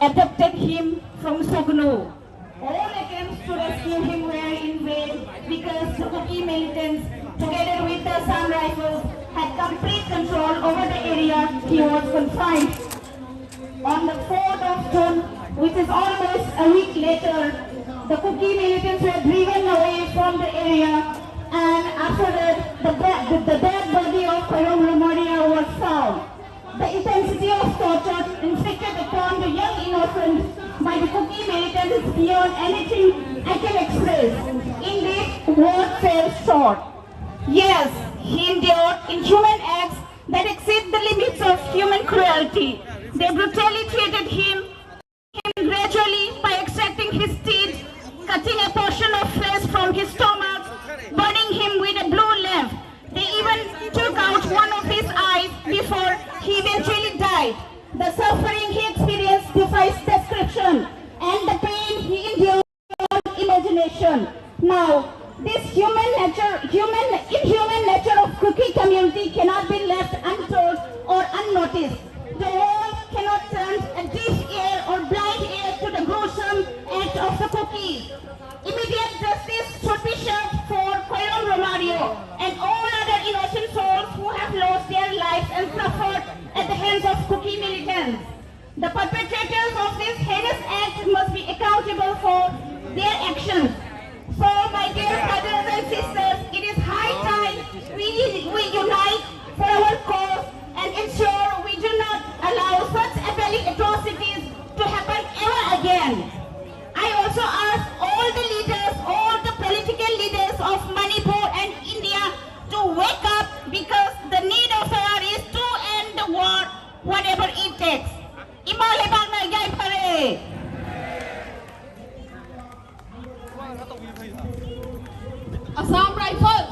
abducted him from Sognu. All attempts to rescue him were in vain because the Kuki militants, together with the Assam Rifles, had complete control over the area he was confined. On the 4th of June, which is almost a week later, the Kuki militants were driven away from the area, and after that, the dead body of Khairam Romario was found. The intensity of torture inflicted upon the young innocent by the Kuki militants is beyond anything I can express. Indeed, words fell short. Yes, he endured inhuman acts that exceed the limits of human cruelty. They brutally treated him gradually by extracting his teeth, cutting a portion of flesh from his stomach, burning him with a blue lamp. They even took out one of his eyes before he eventually died. The suffering he experienced defies description, and the pain he endured beyond imagination. Now, this inhuman nature of Kuki community cannot be left untold or unnoticed. The world cannot turn a deaf ear or blind ear to the gruesome act of the Kukis. Immediate justice should be served for Khairam Romario and all other innocent souls who have lost their lives and suffered at the hands of Kuki militants. The perpetrators of this heinous act must be accountable for their actions. So, my dear brothers and sisters, it is high time we unite for our cause and ensure we do not allow such appalling atrocities to happen ever again. I also ask all the leaders, all the political leaders of Manipur and India to wake up, because the need of our is to end the war, whatever it takes. Assam Rifle.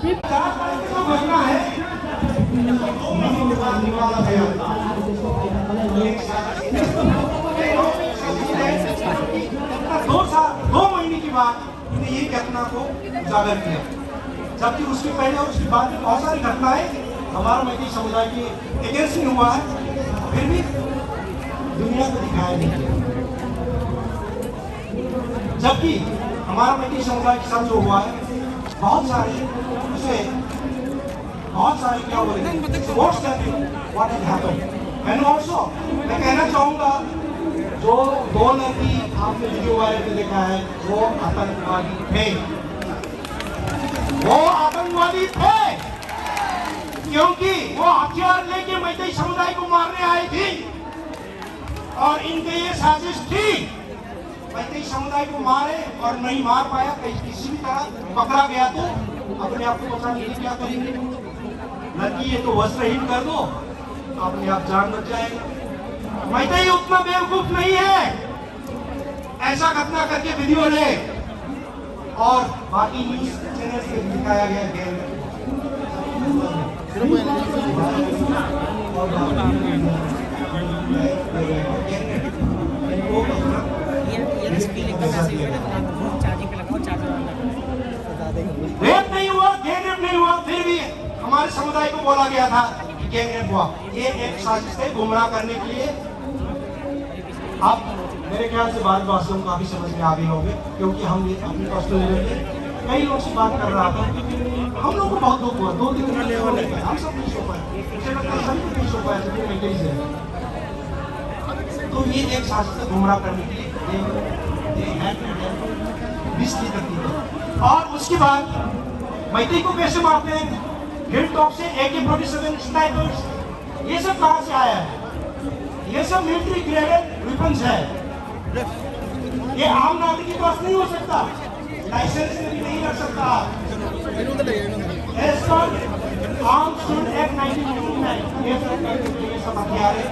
दो महीने के बाद इन्हें ये घटना को उजागर किया, जबकि उसके पहले और उसके बाद में बहुत सारी घटनाएं हमारा मैथिली समुदाय के अगेंस्ट नहीं हुआ है, फिर भी दुनिया को दिखाया नहीं गया। जबकि हमारा मैथिली समुदाय के साथ जो हुआ है, बहुत सारे क्या बोले what has happened. And also मैं कहना चाहूँगा, जो 2 लड़की आपने वीडियो वायरल में देखा है, वो आतंकवादी थे, क्योंकि वो हथियार लेके मैथिली समुदाय को मारने आए थे और इनके ये साजिश थी मैथिली समुदाय को मारे और नहीं मार पाया, कहीं किसी भी तरह पकड़ा गया तो अपने आप को बचाने के लिए क्या करेंगे? लड़की ये तो वस्त्रहीन कर दो, अपने आप जान बच जाएगा। मैथिली उतना बेवकूफ नहीं है ऐसा घटना करके वीडियो ले और बाकी न्यूज चैनल से दिखाया गया गैर रेप नहीं हुआ, गैंगरेप नहीं हुआ, फिर भी हमारे समुदाय को बोला गया था कि गैंगरेप हुआ। ये एक साजिश है गुमराह करने के लिए। आप मेरे ख्याल से भारतवासियों को काफी समझ में आ गए होंगे, क्योंकि हम ये अपनी पर्सनल लेवल पे कई लोग से बात कर रहा था, हम लोग को बहुत दुख हुआ। 2 दिन हम सब नहीं सो पाए, मुझे लगता है सभी नहीं सो पाए, सभी मेंटली से। तो ये एक साजिश है गुमराह करने के लिए। 20 लीटर की। और उसके बाद मैत्री को कैसे मारते हैं? हिल टॉप से AK-47 स्नाइपर्स, ये सब कहां से आया है? ये सब मिलिट्री ग्रेडेड वेपन्स है। ये आम नागरिक के पास नहीं हो सकता, लाइसेंस में भी नहीं रख सकता। As per Arms Act 1999, ये सब हथियार है।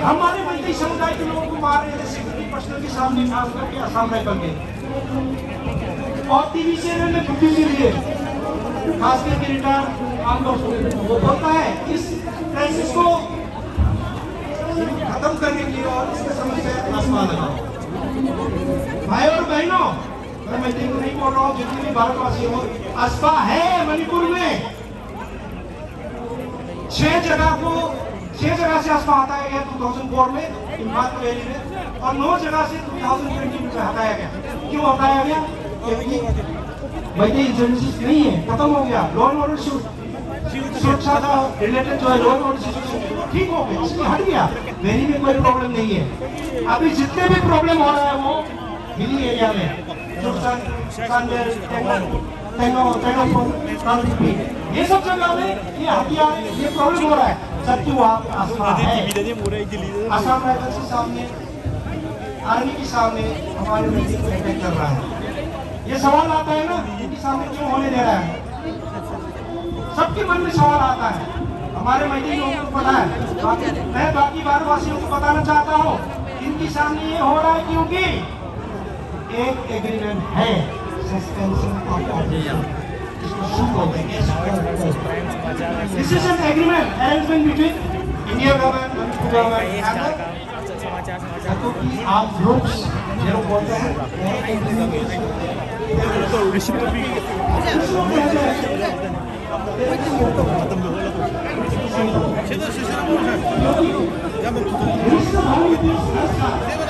हमारे मंत्री समुदाय के लोगों को मार रहे थे सिक्योरिटी पर्सनल के सामने, खास करके असम राइफल के, और टीवी चैनल में ड्यूटी के लिए, खास करके रिटायर आम लोग, वो बोलता है इस क्राइसिस को खत्म करने के लिए और इसका समस्या आसमान लगाओ। भाई और बहनों, मैं मंत्री को नहीं बोल रहा हूँ, जितने भी भारतवासी हो, असपा है मणिपुर में 6 जगह से असपा हटाया गया 2004 में इम्फाल वैली में, और 9 जगह से 2020 में हटाया गया। क्यों हटाया गया? क्योंकि वैसे इंसर्जेंसी नहीं है, खत्म हो गया। लॉ एंड ऑर्डर सुरक्षा का रिलेटेड जो है लॉ एंड ऑर्डर ठीक हो गया, इसलिए हट गया। वैली में कोई प्रॉब्लम नहीं है। अभी जितने भी प्रॉब्लम हो रहा है वो हिली एरिया में, ये सब जगह में ये हथियार, ये प्रॉब्लम हो रहा है। सत्य असम राइफल के सामने, आर्मी के सामने हमारे मिलिट्री को अटैक कर रहा है। ये सवाल आता है ना, इनके सामने क्यों होने दे रहा है? सबके मन में सवाल आता है, हमारे मैत्री लोगों को पता है। मैं बाकी भारतवासियों को बताना चाहता हूँ, इनके सामने ये हो रहा है क्योंकि एक एग्रीमेंट है, suspension of operation. This is an agreement, arrangement between Indian government, Manipur government, and the armed groups. ये लोग बोलते हैं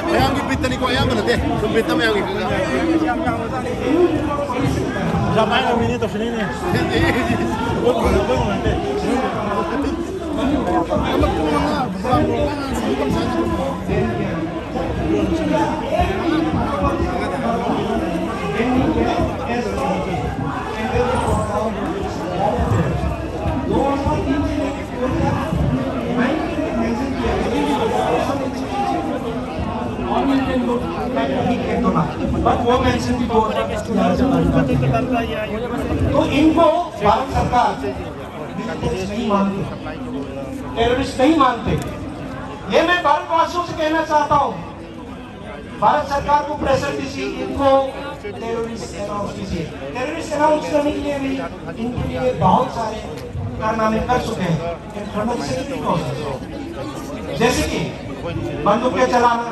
Mayang gipit ni ko ayam na te. Gipit na mayang gipit. Jamay na minito sini ni. But वो mention भी बहुत तो इनको भारत सरकार नहीं मानती, टेररिस्ट नहीं मानते। ये मैं भारतवासियों से कहना चाहता हूँ, भारत सरकार को प्रेशर दीजिए, इनको टेररिस्ट अनाउंस कीजिए। टेररिस्ट अनाउंस करने के लिए भी इनके लिए बहुत सारे कारनामे कर चुके हैं, जैसे कि बंदूकें चलाना।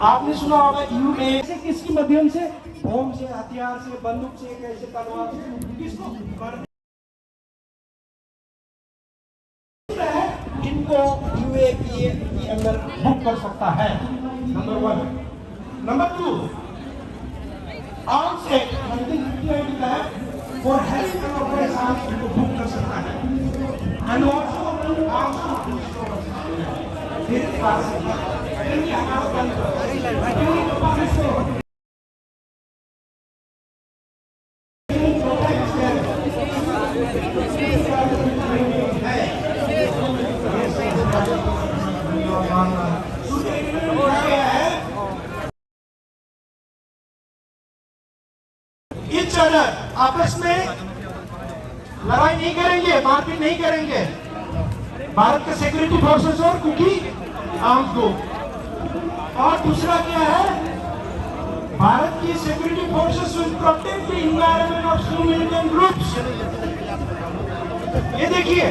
आपने सुना होगा यूं में से किसकी माध्यम से, बम से, हथियार से, बंदूक से, कैसे तलवार से, किसको इनको यूएपी के अंदर बुक कर सकता है। नंबर 1। नंबर 2, आर्म्स एक्ट 1959 का है, और हेल्थ ऑपरेशन इनको बुक कर सकता है। एंड आल्सो आर्म्स फिर इच अदर आपस में लड़ाई नहीं करेंगे, मारपीट नहीं करेंगे। भारत के सिक्योरिटी फोर्सेस और कुकी आर्म्स ग्रुप। और दूसरा क्या है, भारत की security forces will protect the environment of so militant groups. ये देखिए,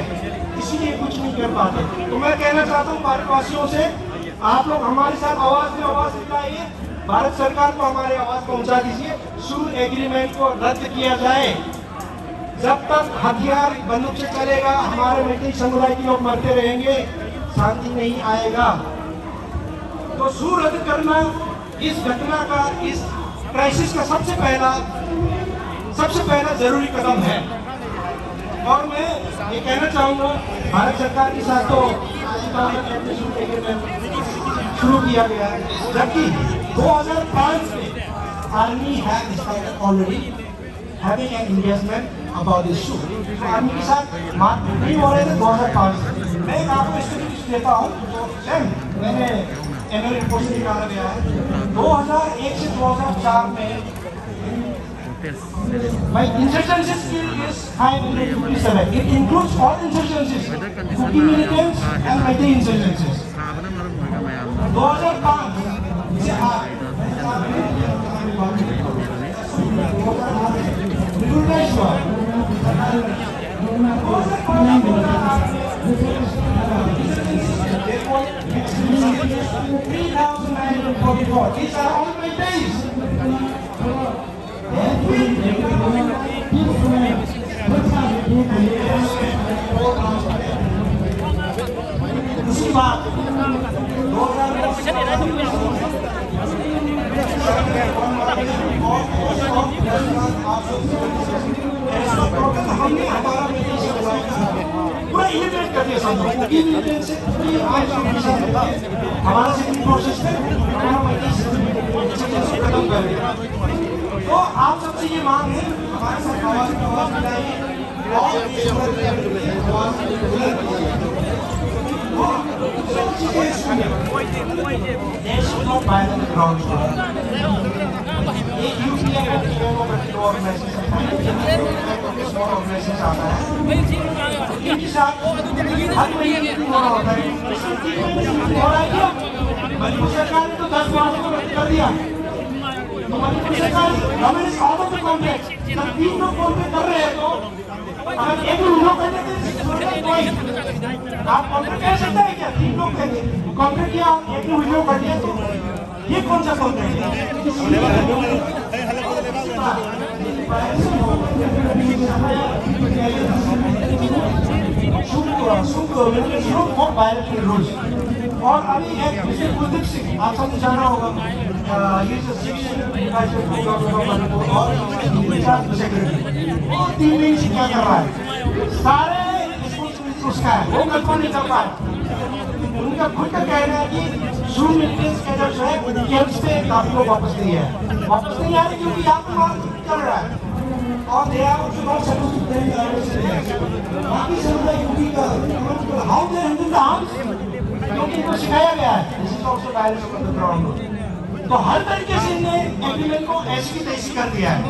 इसीलिए कुछ नहीं कर पाते। तो मैं कहना चाहता हूँ भारतवासियों से, आप लोग हमारे साथ आवाज में आवाज मिलाइए, भारत सरकार को हमारी आवाज पहुंचा दीजिए। शुरू एग्रीमेंट को रद्द किया जाए। जब तक हथियार बंदूक से चलेगा, हमारे मिलिट्री समुदाय के लोग मरते रहेंगे, शांति नहीं आएगा। तो शुरू रद्द करना इस घटना का, इस क्राइसिस का सबसे पहला जरूरी कदम है। और मैं ये कहना चाहूँगा भारत सरकार के साथ तो शुरू किया गया है, जबकि 2005 में army has started already having an engagement about this issue. Army के साथ बात नहीं हो रहे थे 2005 में। मैं एक आपको स्टेटिस्टिक्स देता हूँ जो मैंने एनुअल रिपोर्ट से निकाला गया है। 2001 से 2004 में my insurgencies is 557. It includes all insurgencies, Kuki militants and Meitei insurgencies. 2005 से These are all Meiteis. दूसरी बात हमने हमारा पूरा इलिमिनेट कर दिया समझो हमारा सेकंड प्रोसेस में खत्म कर दिया। तो आप सबसे ये मांग है हमारे साथ आवाज मिलाइए और एक यूपीए आता है इनके साथ हर महीने होता है। मणिपुर सरकार ने तो 10 मार्च को रद्द कर दिया। मणिपुर सरकार government out of the contract जब 3 लोग कॉन्ट्रैक्ट कर रहे हैं तो अगर एक लोग कर देते आप कॉन्ट्रैक्ट कह सकते हैं क्या? 3 लोग कहेंगे कॉन्ट्रैक्ट किया एक लोग कर दिया तो ये कौन सा कॉन्ट्रैक्ट है? और अभी एक मिस्टर कुलदीप सिंह आप सबको जाना होगा ये जो सेक्रेटरी वो 3 दिन से क्या कर रहा है सारे रिस्पॉन्सिबिलिटी उसका है वो कंट्रोल नहीं कर पाए। उनका खुद का कहना है कि जून मिलिटेंट्स के जो है कैंप्स पे काफी लोग वापस नहीं है वापस नहीं आ रहे क्योंकि यहाँ पे वहाँ चल रहा है और they are also not supposed to take बाकी सब लोग यूपी का how they handle the arms क्योंकि इनको सिखाया गया है this is also violence of the ground. तो हर तरीके से इन्होंने एग्रीमेंट को ऐसी की तैसी कर दिया है।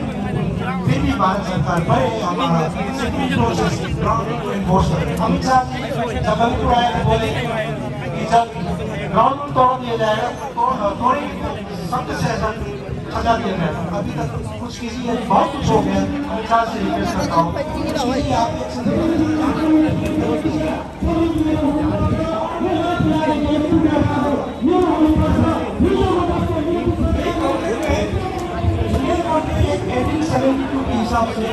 फिर भी भारत सरकार बड़े हमारा सेक्यूरिटी प्रोसेस ग्राउंड को एनफोर्स करे। अमित शाह जब हमको आए तो बोले कि जब ग्राउंड को तोड़ दिया जाएगा तो थोड़ी सख्त से सजा दिया जाएगा। अभी तक कुछ किसी बहुत कुछ हो गया। अमित शाह से रिक्वेस्ट करता हूँ के हिसाब से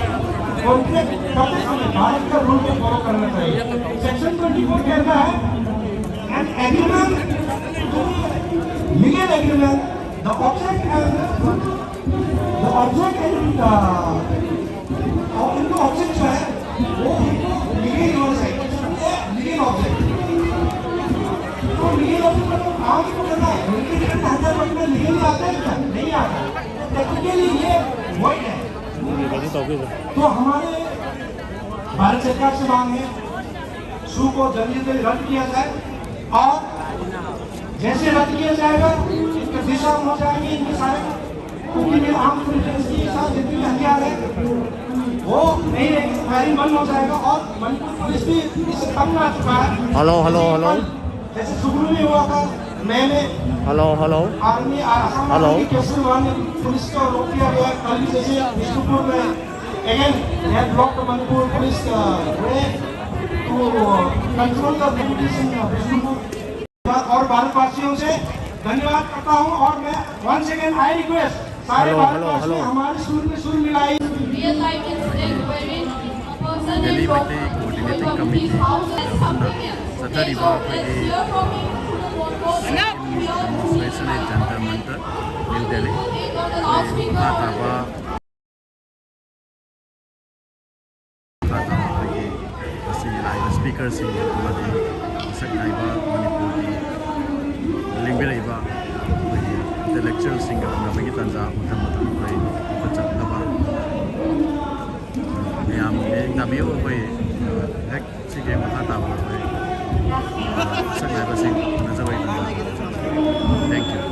कॉन्ट्रैक्ट करते समय भारत का रूल को फॉलो करना चाहिए। सेक्शन 24 कहता है an agreement legal agreement the object और इनको ऑब्जेक्ट जो है वो लीगल होना चाहिए लीगल ऑब्जेक्ट। तो लीगल ऑब्जेक्ट को आगे को करना है लीगल 100% लीगली आता है क्या? नहीं आता। टेक्निकली ये वही है। तो हमारे भारत सरकार से मांग है शू को जल्दी से रद्द किया जाए और जैसे रद्द किया जाएगा इसके दिशा हो जाएगी इनके सारे क्योंकि आर्म फोर्सेस के साथ जितने भी हथियार है वो नहीं रहेंगे फायरिंग बंद हो जाएगा और मणिपुर पुलिस भी इससे तंग आ चुका है। हेलो जैसे सुगरू में हुआ था मैंने आर्मी असम की केसरवाल ने पुलिस को रोक दिया गया कल जैसे विष्णुपुर में again they have blocked the Manipur police way to control the activities in Vishnupur. और भारतवासियों से धन्यवाद करता हूँ और मैं once again I request सारे भारतवासी हमारे सुर में सुर मिलाई। Real life incident wherein a person is going from his house and something else. Let's hear from him. Jantar Mantar, New Delhi. ꯁ꯭ꯄꯤꯀꯔꯁꯤꯡ ꯑꯃꯗꯤ ꯃꯁꯛ ꯅꯥꯏꯕ ꯃꯅꯤꯄꯨꯔꯒꯤ ꯂꯦꯡꯕꯤꯔꯛꯏꯕ ꯑꯩꯈꯣꯏꯒꯤ ꯏꯟꯇꯦꯂꯦꯛꯆꯨꯋꯦꯜꯁꯤꯡꯒ ꯎꯅꯕꯒꯤ ꯇꯥꯟꯖꯥ ꯃꯊꯪ ꯑꯩꯈꯣꯏ ꯆꯠꯅꯕ ꯃꯌꯥꯝ ꯃꯤꯠꯌꯦꯡ ꯇꯥꯕꯤꯌꯨ ꯑꯩꯈꯣꯏ ꯍꯦꯛ ꯁꯤꯒꯤ ꯃꯈꯥ ꯇꯥꯕ ꯑꯩꯈꯣꯏ ꯃꯁꯛ ꯅꯥꯏꯕꯁꯤꯡ ꯎꯅꯖꯕꯒꯤ ꯇꯥꯟꯖꯥ ꯊꯦꯡꯛ ꯌꯨ